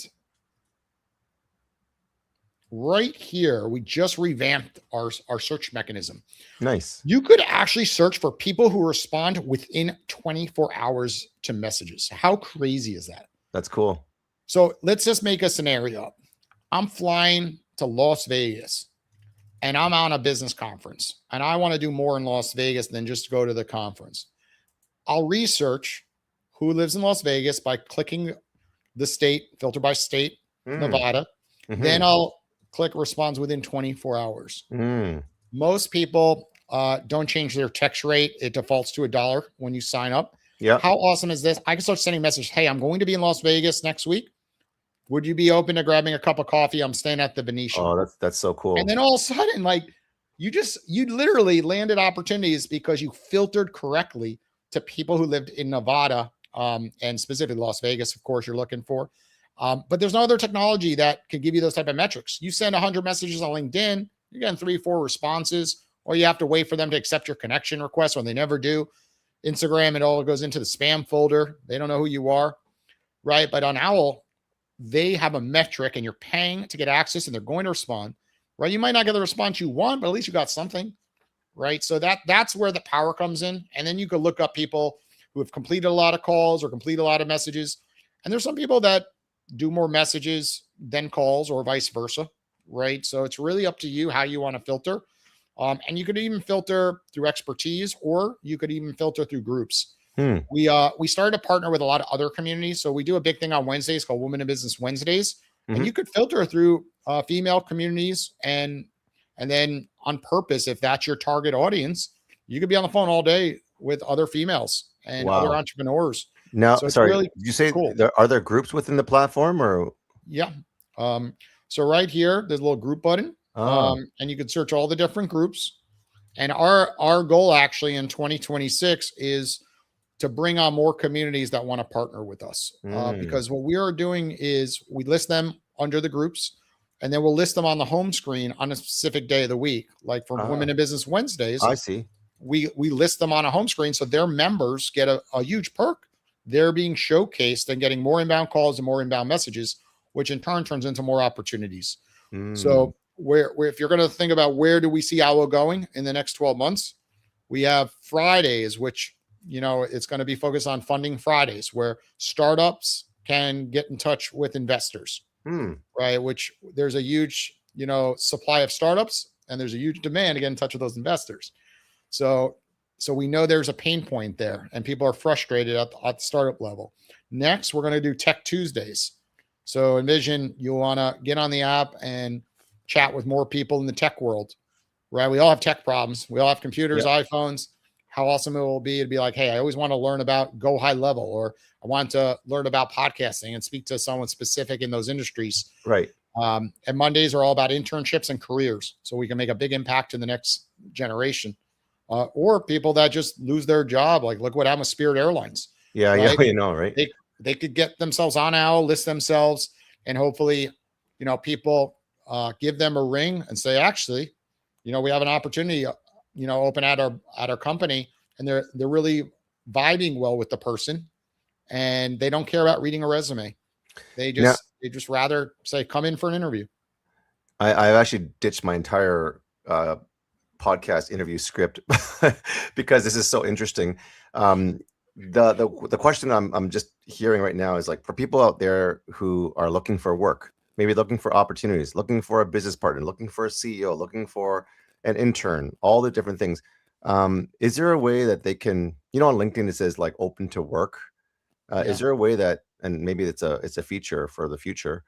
right here, we just revamped our search mechanism. Nice. You could actually search for people who respond within 24 hours to messages. How crazy is that? That's cool. So let's just make a scenario up. I'm flying to Las Vegas and I'm on a business conference and I want to do more in Las Vegas than just go to the conference. I'll research who lives in Las Vegas by clicking the state, filter by state, Nevada. Then I'll click responds within 24 hours. Most people don't change their text rate. It defaults to $1 when you sign up. Yeah. How awesome is this? I can start sending messages. Hey, I'm going to be in Las Vegas next week. Would you be open to grabbing a cup of coffee? I'm staying at the Venetian. Oh, that's so cool. And then all of a sudden, like you literally landed opportunities because you filtered correctly to people who lived in Nevada, and specifically Las Vegas, of course, you're looking for. But there's no other technology that can give you those type of metrics. You send 100 messages on LinkedIn, you're getting 3-4 responses, or you have to wait for them to accept your connection request when they never do. Instagram, it all goes into the spam folder. They don't know who you are, right? But on Owwll, they have a metric and you're paying to get access and they're going to respond, right? You might not get the response you want, but at least you got something, right? So that's where the power comes in. And then you could look up people who have completed a lot of calls or complete a lot of messages. And there's some people that do more messages than calls or vice versa, right? So it's really up to you how you want to filter. And you could even filter through expertise, or you could even filter through groups. We started to partner with a lot of other communities. So we do a big thing on Wednesdays called Women in Business Wednesdays. And you could filter through female communities and then on purpose, if that's your target audience, you could be on the phone all day with other females and other entrepreneurs. Now, so sorry, really did you say cool. are there groups within the platform or? Yeah. So right here, there's a little group button. And you can search all the different groups. And our goal actually in 2026 is to bring on more communities that want to partner with us. Because what we are doing is we list them under the groups, and then we'll list them on the home screen on a specific day of the week. Like for Women in Business Wednesdays, I see. We list them on a home screen so their members get a huge perk. They're being showcased and getting more inbound calls and more inbound messages, which in turn turns into more opportunities. So where if you're going to think about where do we see Owwll going in the next 12 months, we have Fridays, which, it's going to be focused on funding Fridays, where startups can get in touch with investors, right? Which there's a huge, supply of startups, and there's a huge demand to get in touch with those investors. So we know there's a pain point there, and people are frustrated at the startup level. Next, we're going to do Tech Tuesdays. So envision you want to get on the app and chat with more people in the tech world, right? We all have tech problems. We all have computers, iPhones. how awesome it will be to be like, hey, I always want to learn about Go High Level, or I want to learn about podcasting and speak to someone specific in those industries. Right. And Mondays are all about internships and careers, so we can make a big impact in the next generation. Or people that just lose their job. Like, look what happened with Spirit Airlines. Yeah, right? yeah, you know, right? They could get themselves on Owwll, list themselves, and hopefully, people give them a ring and say, actually, we have an opportunity, open at our company, and they're really vibing well with the person, and they don't care about reading a resume. They just rather say, come in for an interview. I've actually ditched my entire podcast interview script because this is so interesting. The question I'm just hearing right now is like, for people out there who are looking for work, maybe looking for opportunities, looking for a business partner, looking for a CEO, looking for an intern, all the different things. Is there a way that they can, on LinkedIn it says like open to work? Is there a way that, and maybe it's a feature for the future,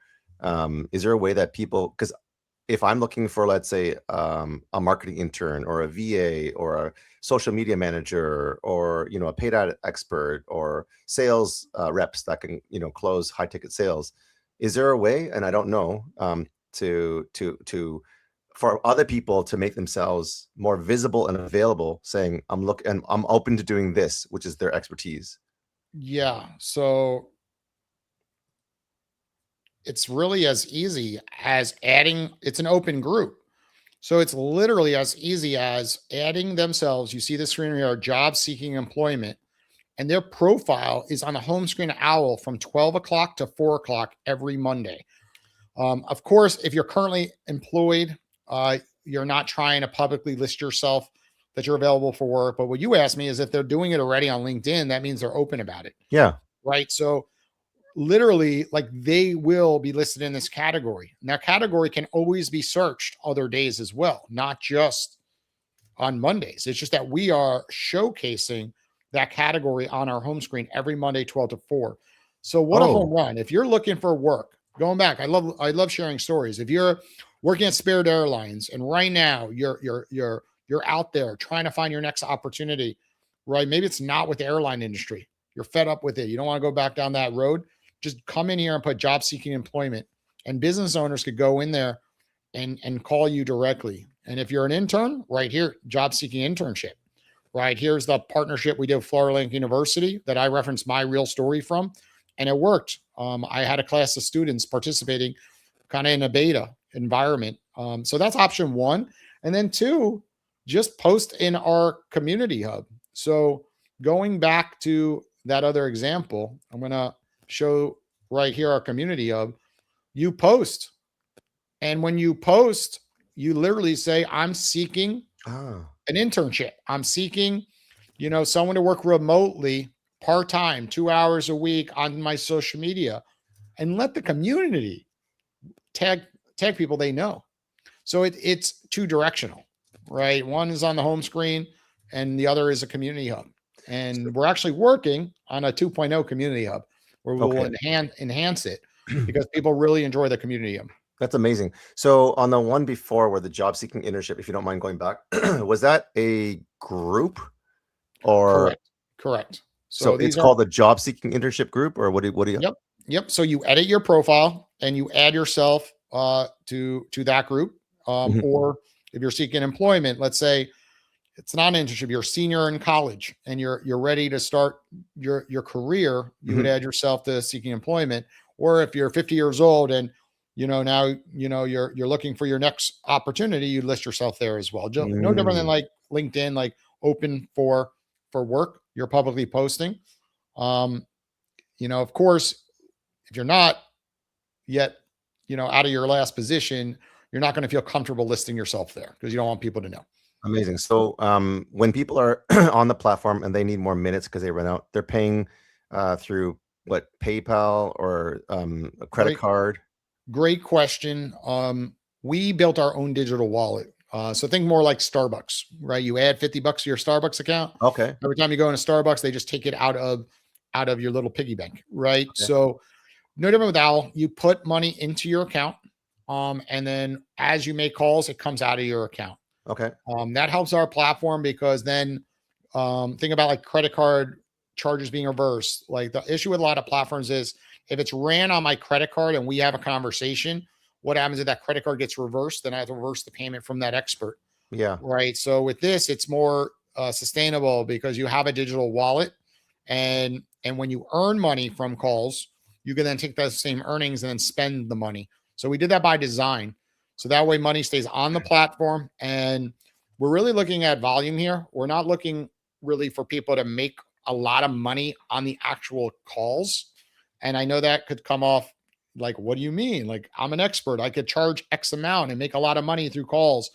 is there a way that people, because if I'm looking for, let's say, a marketing intern or a VA or a social media manager or, a paid ad expert or sales reps that can, close high ticket sales, is there a way, and I don't know, for other people to make themselves more visible and available, saying, I'm open to doing this, which is their expertise? Yeah. So it's really as easy as it's an open group. So it's literally as easy as adding themselves. You see the screen here, job seeking employment, and their profile is on the home screen of Owwll from 12 o'clock to 4 o'clock every Monday. Of course, if you're currently employed, you're not trying to publicly list yourself that you're available for work. But what you asked me is if they're doing it already on LinkedIn, that means they're open about it. Yeah. Right. So literally, like, they will be listed in this category. And that category can always be searched other days as well, not just on Mondays. It's just that we are showcasing that category on our home screen every Monday, 12 to 4. So what a home run. If you're looking for work, going back, I love sharing stories. If you're working at Spirit Airlines and right now you're out there trying to find your next opportunity, right? Maybe it's not with the airline industry. You're fed up with it. You don't want to go back down that road. Just come in here and put job seeking employment, and business owners could go in there and call you directly. And if you're an intern, right here, job seeking internship, right? Here's the partnership we did with Florida Atlantic University that I referenced my real story from, and it worked. I had a class of students participating kind of in a beta environment. So that's option one. And then two, just post in our community hub. So going back to that other example, I'm going to show right here our community hub. You post, and when you post, you literally say, I'm seeking an internship. I'm seeking, someone to work remotely part-time, 2 hours a week on my social media, and let the community tag people they know. So it's two directional, right? One is on the home screen and the other is a community hub. And we're actually working on a 2.0 community hub where we'll enhance it because people really enjoy the community hub. That's amazing. So on the one before, where the job seeking internship, if you don't mind going back, was that a group or? Correct. So it's called the job seeking internship group, or what do you? Yep. So you edit your profile and you add yourself to that group. Or if you're seeking employment, let's say it's not an internship, you're a senior in college and you're ready to start your career, you would add yourself to seeking employment. Or if you're 50 years old and now you're looking for your next opportunity, you list yourself there as well. No different than like LinkedIn, like open for work, you're publicly posting. Of course, if you're not yet, out of your last position, you're not going to feel comfortable listing yourself there because you don't want people to know. Amazing. So when people are on the platform and they need more minutes because they run out, they're paying through what, PayPal or a credit card? Great question. We built our own digital wallet. So think more like Starbucks, right? You add $50 to your Starbucks account. Okay. Every time you go into Starbucks, they just take it out of your little piggy bank, right? Okay. So no different with Owwll. You put money into your account, and then as you make calls, it comes out of your account. Okay. That helps our platform because then think about like credit card charges being reversed. Like the issue with a lot of platforms is if it's ran on my credit card and we have a conversation, what happens if that credit card gets reversed? Then I have to reverse the payment from that expert. Yeah. Right. So with this, it's more sustainable because you have a digital wallet, and when you earn money from calls, you can then take those same earnings and then spend the money. So we did that by design. So that way money stays on the platform, and we're really looking at volume here. We're not looking really for people to make a lot of money on the actual calls. And I know that could come off like, what do you mean? Like, I'm an expert. I could charge X amount and make a lot of money through calls.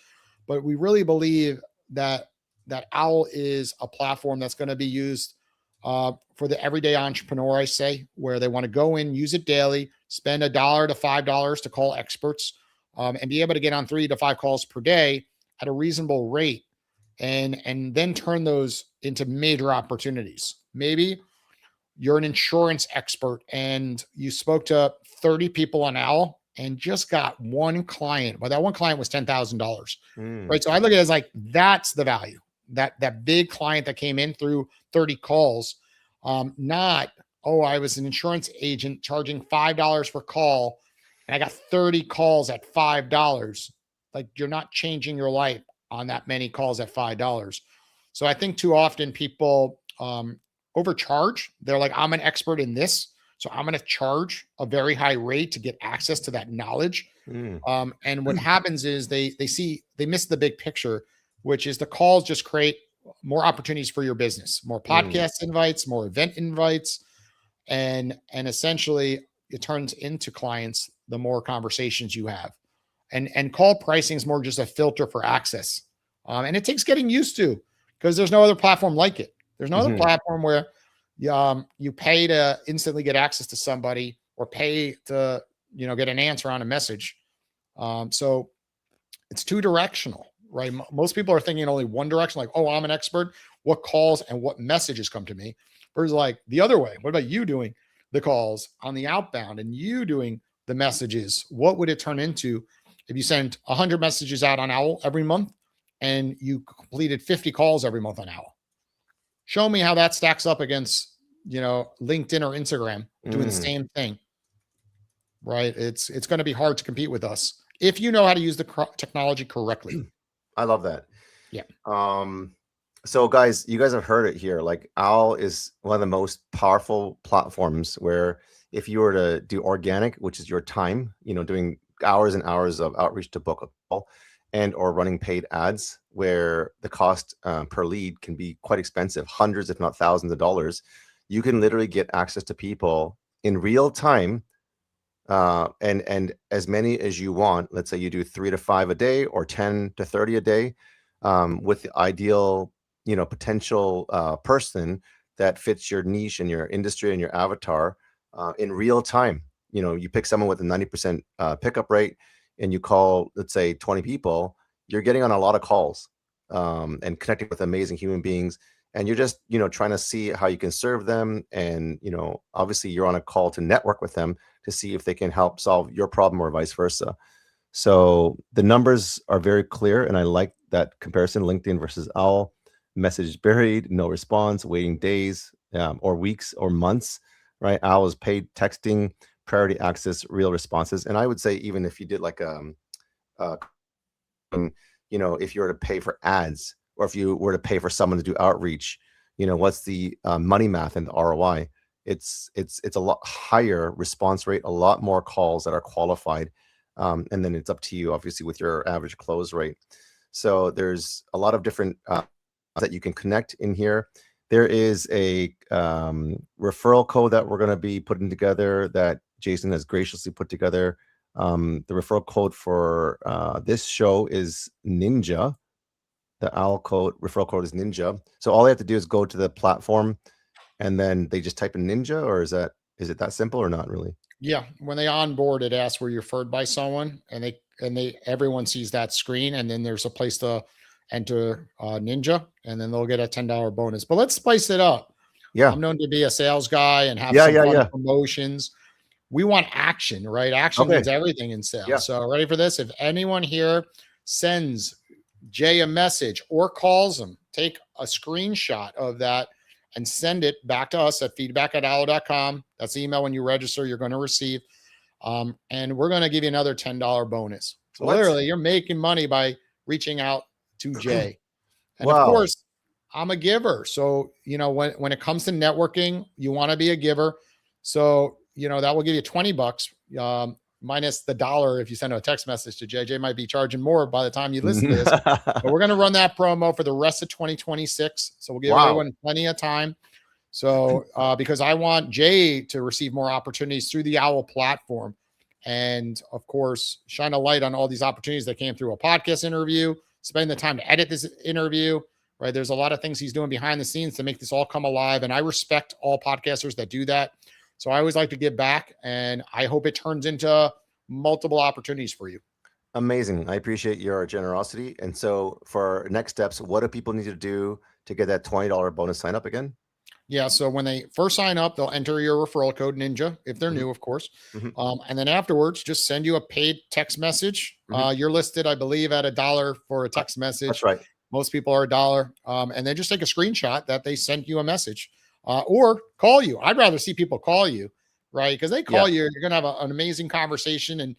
But we really believe that Owwll is a platform that's going to be used for the everyday entrepreneur, I say, where they want to go in, use it daily, spend $1 to $5 to call experts, and be able to get on 3 to 5 calls per day at a reasonable rate, and then turn those into major opportunities. Maybe you're an insurance expert and you spoke to 30 people on Owwll and just got one client, but that one client was $10,000, right? So I look at it as like, that's the value, that big client that came in through 30 calls, not, oh, I was an insurance agent charging $5 per call and I got 30 calls at $5. Like, you're not changing your life on that many calls at $5. So I think too often people overcharge. They're like, I'm an expert in this, so I'm going to charge a very high rate to get access to that knowledge. And what happens is they miss the big picture, which is the calls just create more opportunities for your business, more podcast invites, more event invites, and essentially it turns into clients the more conversations you have. And call pricing is more just a filter for access. And it takes getting used to, because there's no other platform like it. There's no other platform where you pay to instantly get access to somebody, or pay to, get an answer on a message. So it's two directional, right? Most people are thinking only one direction, like, oh, I'm an expert. What calls and what messages come to me? Versus like the other way. What about you doing the calls on the outbound and you doing the messages? What would it turn into if you sent 100 messages out on Owwll every month and you completed 50 calls every month on Owwll? Show me how that stacks up against, LinkedIn or Instagram doing the same thing, right? It's going to be hard to compete with us if you know how to use the technology correctly. I love that. Yeah. So guys, you guys have heard it here. Like, Owwll is one of the most powerful platforms where if you were to do organic, which is your time, doing hours and hours of outreach to book a call, and or running paid ads, where the cost per lead can be quite expensive, hundreds if not thousands of dollars, you can literally get access to people in real time, and as many as you want. Let's say you do 3 to 5 a day or 10 to 30 a day, with the ideal potential person that fits your niche and your industry and your avatar, in real time. You pick someone with a 90% pickup rate and you call, let's say, 20 people, you're getting on a lot of calls, and connecting with amazing human beings. And you're just, trying to see how you can serve them. And, obviously you're on a call to network with them to see if they can help solve your problem or vice versa. So the numbers are very clear. And I like that comparison, LinkedIn versus Owwll. Messages buried, no response, waiting days, or weeks or months, right? Owwll is paid texting, priority access, real responses. And I would say, even if you did like if you were to pay for ads, or if you were to pay for someone to do outreach, what's the money math and the ROI? It's a lot higher response rate, a lot more calls that are qualified, and then it's up to you, obviously, with your average close rate. So there's a lot of different that you can connect in here. There is a referral code that we're going to be putting together that Jason has graciously put together. The referral code for this show is Ninja. The Owwll referral code is Ninja. So all they have to do is go to the platform and then they just type in Ninja, or is it that simple or not really? Yeah. When they onboard, it asks were you referred by someone, and everyone sees that screen, and then there's a place to enter Ninja, and then they'll get a $10 bonus. But let's spice it up. Yeah. I'm known to be a sales guy and have some fun promotions. We want action, right? Action means everything in sales. Yeah. So ready for this? If anyone here sends Jay a message or calls him take a screenshot of that and send it back to us at feedback@owwll.com. That's the email when you register, you're going to receive. And we're going to give you another $10 bonus. So literally you're making money by reaching out to Jay. And of course, I'm a giver. So, when it comes to networking, you want to be a giver. So, that will give you $20, minus the dollar if you send a text message to Jay. Jay might be charging more by the time you listen to this. But we're going to run that promo for the rest of 2026. So we'll give everyone plenty of time. So, because I want Jay to receive more opportunities through the Owwll platform. And of course, shine a light on all these opportunities that came through a podcast interview, spend the time to edit this interview, right? There's a lot of things he's doing behind the scenes to make this all come alive. And I respect all podcasters that do that. So I always like to give back, and I hope it turns into multiple opportunities for you. Amazing. I appreciate your generosity. And so for next steps, what do people need to do to get that $20 bonus sign up again? Yeah. So when they first sign up, they'll enter your referral code Ninja, if they're new, of course. And then afterwards, just send you a paid text message. You're listed, I believe, at $1 for a text message. That's right. Most people are $1. And then just take a screenshot that they sent you a message or call you. I'd rather see people call you, right? Because they call you, you're going to have an amazing conversation, and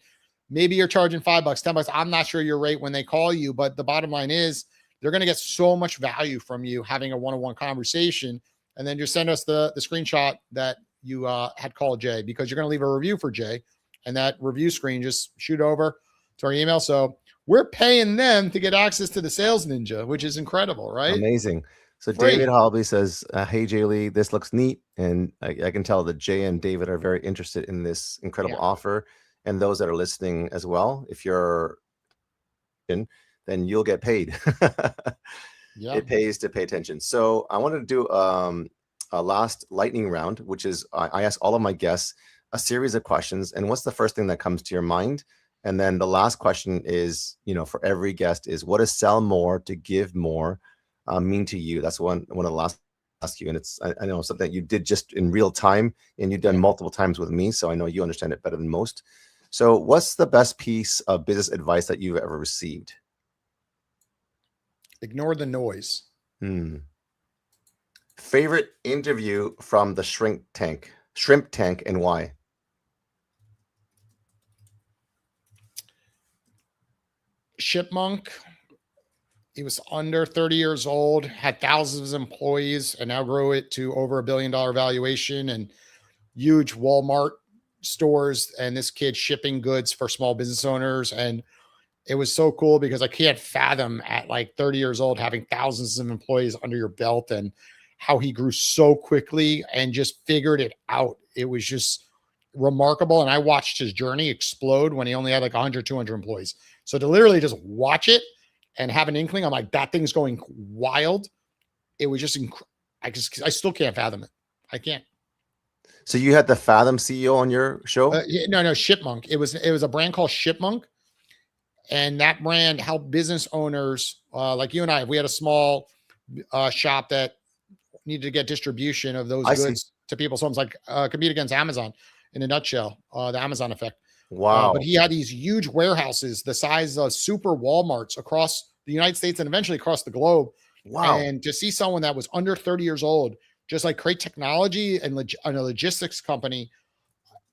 maybe you're charging $5, $10. I'm not sure your rate when they call you, but the bottom line is they're going to get so much value from you having a one-on-one conversation. And then just send us the screenshot that you had called Jay, because you're going to leave a review for Jay, and that review screen, just shoot over to our email. So we're paying them to get access to the Sales Ninja, which is incredible, right? Amazing. So Free. David Hobley says, hey, Jay Lee, this looks neat. And I can tell that Jay and David are very interested in this incredible offer. And those that are listening as well, if you're in, then you'll get paid. It pays to pay attention. So I wanted to do a last lightning round, which is I ask all of my guests a series of questions. And what's the first thing that comes to your mind? And then the last question is, for every guest is, what does sell more to give more mean to you? That's one of the last ask you. And it's, I know something that you did just in real time, and you've done multiple times with me. So I know you understand it better than most. So what's the best piece of business advice that you've ever received? Ignore the noise. Favorite interview from the shrimp tank, and why? Chipmunk. He was under 30 years old, had thousands of employees, and now grew it to over $1 billion valuation and huge Walmart stores. And this kid shipping goods for small business owners. And it was so cool because I can't fathom at like 30 years old having thousands of employees under your belt, and how he grew so quickly and just figured it out. It was just remarkable. And I watched his journey explode when he only had like 100, 200 employees. So to literally just watch it and have an inkling, I'm like, that thing's going wild. It was just, I still can't fathom it. I can't. So you had the Fathom CEO on your show? No, Chipmunk. It was a brand called Chipmunk. And that brand helped business owners like you and I. If we had a small shop that needed to get distribution of those goods to people, so it's like compete against Amazon in a nutshell, the Amazon effect. Wow. But he had these huge warehouses the size of super Walmarts across the United States and eventually across the globe. Wow. And to see someone that was under 30 years old, just like create technology and a logistics company,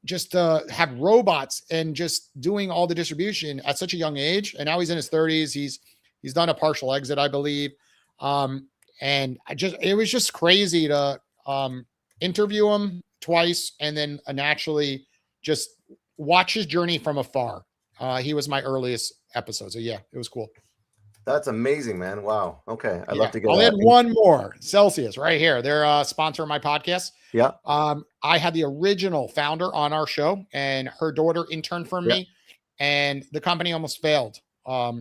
just have robots and just doing all the distribution at such a young age. And now he's in his 30s. He's done a partial exit, I believe. And it was just crazy to interview him twice and then naturally just watch his journey from afar. He was my earliest episode. So yeah, it was cool. That's amazing, man. Wow. Okay. I'd love to get I'll add one more. Celsius right here. They're a sponsor of my podcast. Yeah. I had the original founder on our show, and her daughter interned for me, and the company almost failed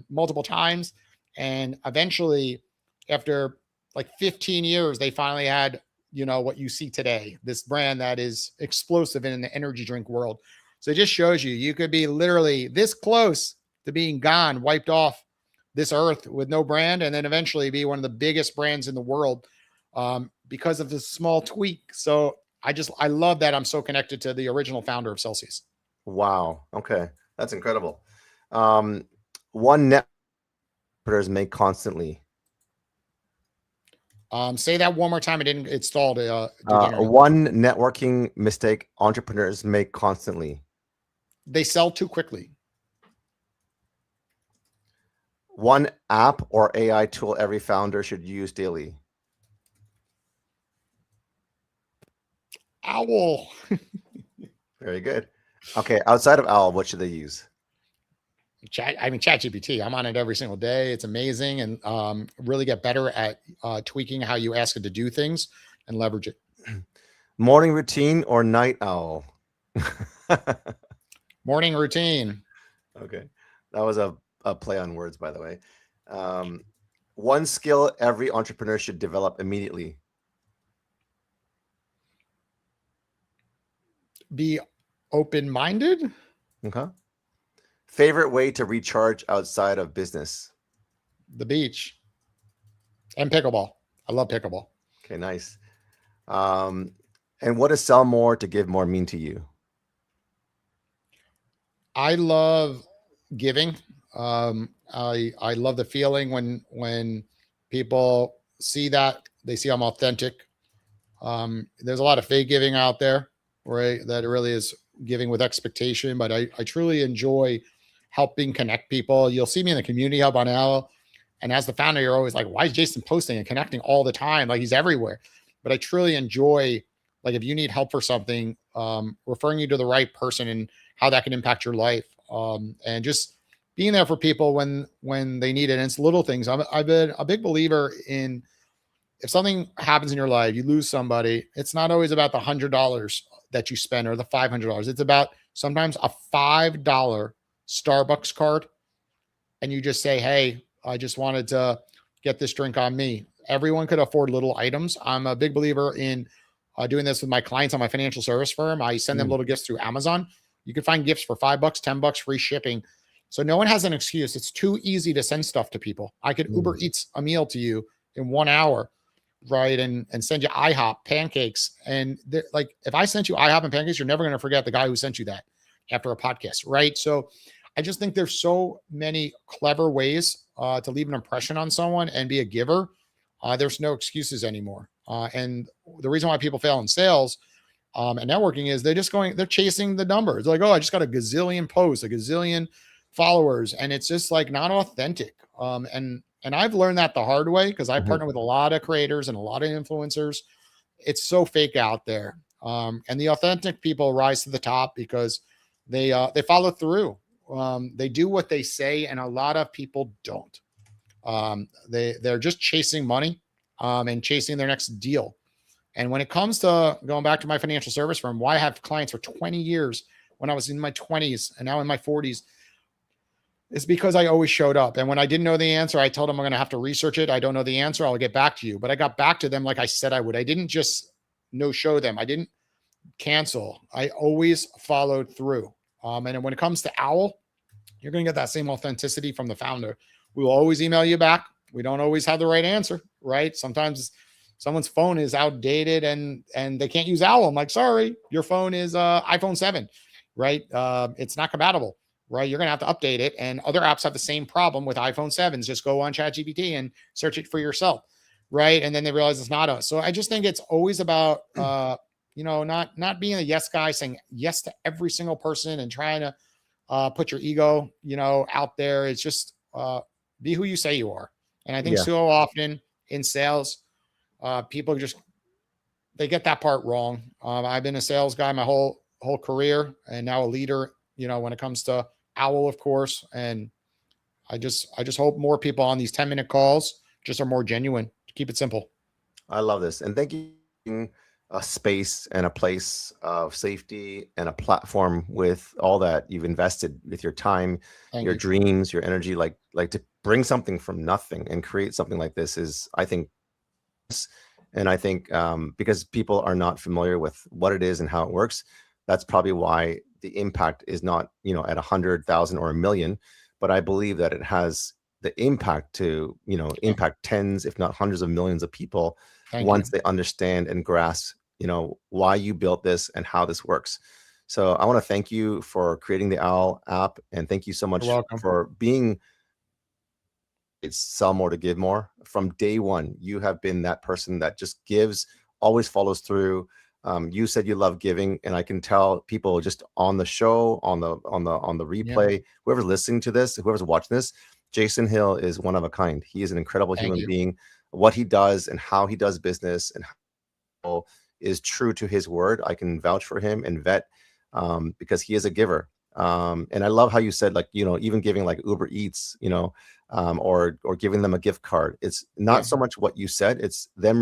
multiple times. And eventually, after like 15 years, they finally had, what you see today, this brand that is explosive in the energy drink world. So it just shows you could be literally this close to being gone, wiped off this earth with no brand, and then eventually be one of the biggest brands in the world because of this small tweak. So I love that I'm so connected to the original founder of Celsius. Wow. Okay. That's incredible. One net make constantly. Say that one more time. I didn't. It stalled. One networking mistake entrepreneurs make constantly. They sell too quickly. One app or AI tool every founder should use daily. Owwll. Very good. Okay, outside of Owwll, what should they use? ChatGPT. I'm on it every single day. It's amazing, and really get better at tweaking how you ask it to do things and leverage it. Morning routine or night owl? Morning routine. Okay, that was a play on words, by the way. One skill every entrepreneur should develop immediately. Be open-minded. Okay. Favorite way to recharge outside of business? The beach. And pickleball. I love pickleball. Okay, nice. And what does sell more to give more mean to you? I love giving. I love the feeling when people see that, they see I'm authentic. There's a lot of fake giving out there, right? That really is giving with expectation, but I truly enjoy helping connect people. You'll see me in the community hub on Owwll, and as the founder, you're always like, why is Jason posting and connecting all the time? Like, he's everywhere. But I truly enjoy, like, if you need help for something, referring you to the right person and how that can impact your life. And just being there for people when they need it. And it's little things. I've been a big believer in, if something happens in your life, you lose somebody, it's not always about the $100 that you spend or the $500. It's about sometimes a $5 Starbucks card. And you just say, hey, I just wanted to get this drink on me. Everyone could afford little items. I'm a big believer in doing this with my clients on my financial service firm. I send them little gifts through Amazon. You can find gifts for $5, $10, free shipping. So no one has an excuse. It's too easy to send stuff to people. I could Uber Eats a meal to you in 1 hour, right? And send you IHOP pancakes. And like, if I sent you IHOP and pancakes, you're never going to forget the guy who sent you that after a podcast, right? So I just think there's so many clever ways to leave an impression on someone and be a giver. There's no excuses anymore. And the reason why people fail in sales and networking is they're chasing the numbers. They're like, oh, I just got a gazillion posts, a gazillion followers. And it's just like not authentic. And I've learned that the hard way, because I partner with a lot of creators and a lot of influencers. It's so fake out there. And the authentic people rise to the top because they follow through. They do what they say, and a lot of people don't. They're just chasing money and chasing their next deal. And when it comes to going back to my financial service firm, why I have clients for 20 years when I was in my 20s and now in my 40s, is because I always showed up. And when I didn't know the answer, I told them I'm going to have to research it. I don't know the answer. I'll get back to you. But I got back to them like I said I would. I didn't just no-show them. I didn't cancel. I always followed through. And when it comes to Owwll, you're going to get that same authenticity from the founder. We will always email you back. We don't always have the right answer, right? Sometimes someone's phone is outdated and they can't use Owwll. I'm like, sorry, your phone is iPhone 7, right? It's not compatible, right? You're going to have to update it. And other apps have the same problem with iPhone 7s. Just go on ChatGPT and search it for yourself, right? And then they realize it's not us. So I just think it's always about, not being a yes guy, saying yes to every single person and trying to put your ego, out there. It's just be who you say you are. And I think so often in sales, people they get that part wrong. I've been a sales guy my whole career, and now a leader, when it comes to Owwll, of course. And I just hope more people on these 10-minute calls just are more genuine. To keep it simple. I love this. And thank you for a space and a place of safety and a platform with all that you've invested with your time, your dreams, your energy, like to bring something from nothing and create something like this is, I think, and I think because people are not familiar with what it is and how it works, that's probably why the impact is not, at 100,000 or 1 million, but I believe that it has the impact to, impact tens, if not hundreds of millions of people once they understand and grasp, why you built this and how this works. So I want to thank you for creating the Owwll app, and thank you so much for being it's sell more to give more. From day one, you have been that person that just gives, always follows through. You said you love giving, and I can tell people just on the show, on the replay, whoever's listening to this, whoever's watching this, Jason Hill is one of a kind. He is an incredible human being. What he does and how he does business and how is true to his word. I can vouch for him and vet because he is a giver. And I love how you said, like, even giving like Uber Eats, or giving them a gift card. It's not so much what you said, it's them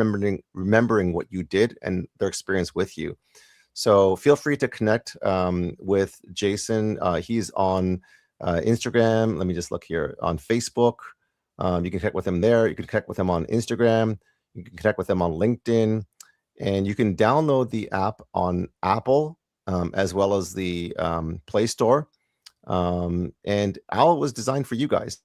remembering what you did and their experience with you. So feel free to connect with Jason. He's on Instagram. Let me just look here. On Facebook. You can connect with him there. You can connect with him on Instagram. You can connect with him on LinkedIn. And you can download the app on Apple as well as the Play Store. And Owwll was designed for you guys.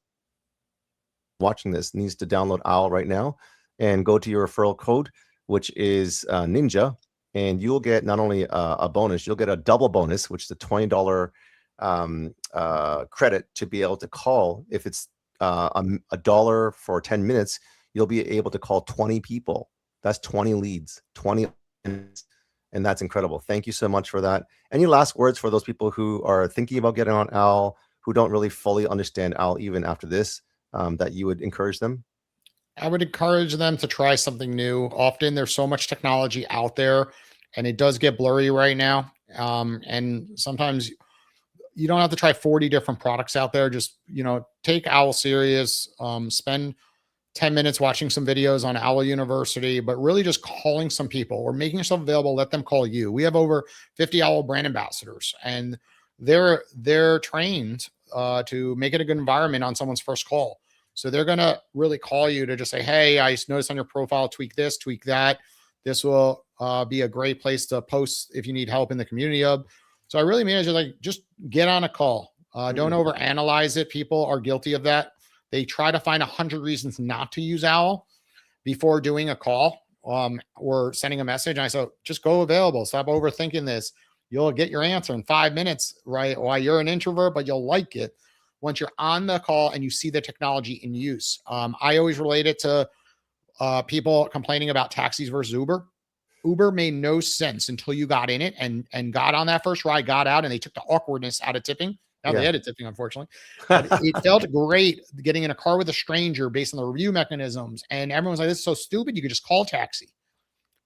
Watching this needs to download Owwll right now and go to your referral code, which is Ninja, and you'll get not only a bonus, you'll get a double bonus, which is a $20 credit to be able to call. If it's $1 for 10 minutes, you'll be able to call 20 people. That's 20 leads, 20 minutes, and that's incredible. Thank you so much for that. Any last words for those people who are thinking about getting on Owwll, who don't really fully understand Owwll even after this, that you would encourage them? I would encourage them to try something new. Often there's so much technology out there and it does get blurry right now. And sometimes you don't have to try 40 different products out there. Just, take Owwll serious, spend 10 minutes watching some videos on Owwll University, but really just calling some people or making yourself available, let them call you. We have over 50 Owwll brand ambassadors, and they're trained to make it a good environment on someone's first call. So they're going to really call you to just say, hey, I noticed on your profile, tweak this, tweak that. This will be a great place to post if you need help in the community hub. So I really mean it, just get on a call. Don't overanalyze it. People are guilty of that. They try to find 100 reasons not to use Owwll before doing a call or sending a message. And I said, just go available. Stop overthinking this. You'll get your answer in 5 minutes, right? Why you're an introvert, but you'll like it once you're on the call and you see the technology in use. I always relate it to people complaining about taxis versus Uber. Uber made no sense until you got in it and got on that first ride, got out, and they took the awkwardness out of tipping. Now they added tipping, unfortunately. But it felt great getting in a car with a stranger based on the review mechanisms. And everyone's like, this is so stupid. You could just call taxi,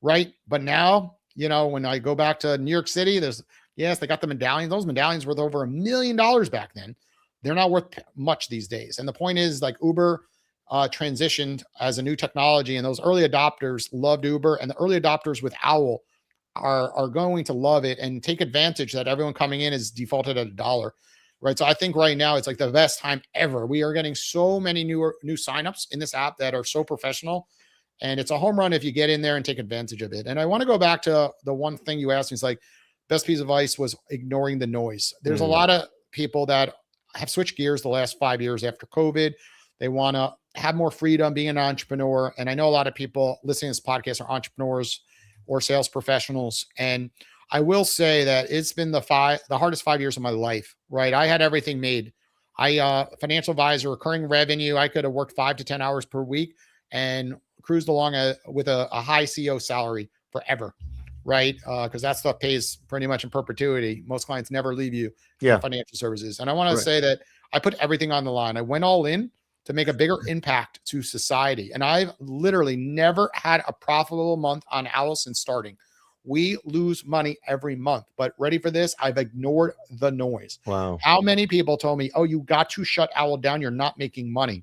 right? But now, when I go back to New York City, they got the medallions. Those medallions were over $1 million back then. They're not worth much these days. And the point is, like, Uber transitioned as a new technology, and those early adopters loved Uber, and the early adopters with Owwll are going to love it and take advantage that everyone coming in is defaulted at $1. Right. So I think right now it's like the best time ever. We are getting so many new signups in this app that are so professional, and it's a home run if you get in there and take advantage of it. And I want to go back to the one thing you asked me. It's like, best piece of advice was ignoring the noise. There's a lot of people that have switched gears the last 5 years after COVID. They want to have more freedom being an entrepreneur. And I know a lot of people listening to this podcast are entrepreneurs or sales professionals. And I will say that it's been the hardest 5 years of my life, right? I had everything made. Financial advisor, recurring revenue. I could have worked 5 to 10 hours per week and cruised along with a high CEO salary forever, right? Because that stuff pays pretty much in perpetuity. Most clients never leave you in financial services. And I want to say that I put everything on the line. I went all in to make a bigger impact to society. And I've literally never had a profitable month on Owwll since starting. We lose money every month, but ready for this? I've ignored the noise. Wow. How many people told me, oh, you got to shut Owwll down. You're not making money.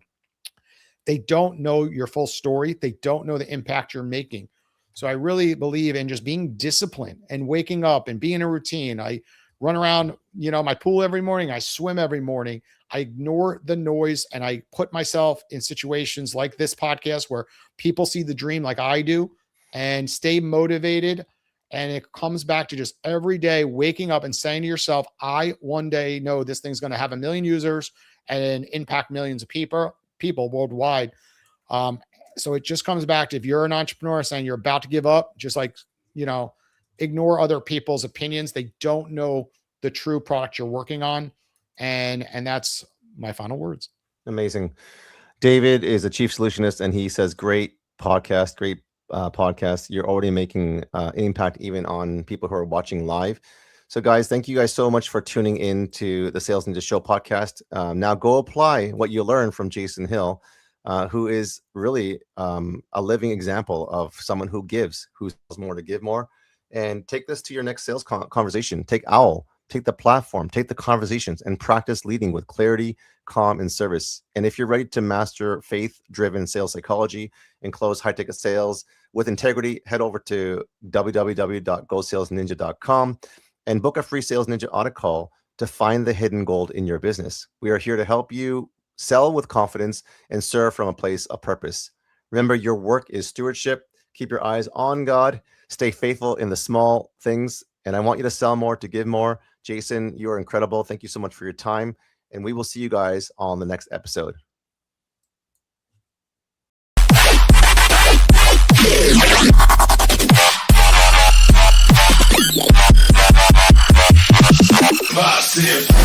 They don't know your full story. They don't know the impact you're making. So I really believe in just being disciplined and waking up and being in a routine. I run around, my pool every morning. I swim every morning. I ignore the noise and I put myself in situations like this podcast where people see the dream like I do and stay motivated. And it comes back to just every day waking up and saying to yourself, I one day know this thing's going to have 1 million users and impact millions of people worldwide. So it just comes back to, if you're an entrepreneur saying you're about to give up, just ignore other people's opinions. They don't know the true product you're working on. And that's my final words. Amazing. David is a chief solutionist, and he says, great podcast. You're already making impact even on people who are watching live. So guys, thank you guys so much for tuning in to the Sales Ninja Show podcast. Now go apply what you learned from Jason Hill, who is really a living example of someone who gives, who sells more to give more. And take this to your next sales conversation. Take Owwll, take the platform, take the conversations, and practice leading with clarity, calm, and service. And if you're ready to master faith-driven sales psychology and close high-ticket sales with integrity, head over to www.gosalesninja.com and book a free Sales Ninja audit call to find the hidden gold in your business. We are here to help you sell with confidence and serve from a place of purpose. Remember, your work is stewardship. Keep your eyes on God. Stay faithful in the small things. And I want you to sell more to give more. Jason, you are incredible. Thank you so much for your time. And we will see you guys on the next episode. Massive.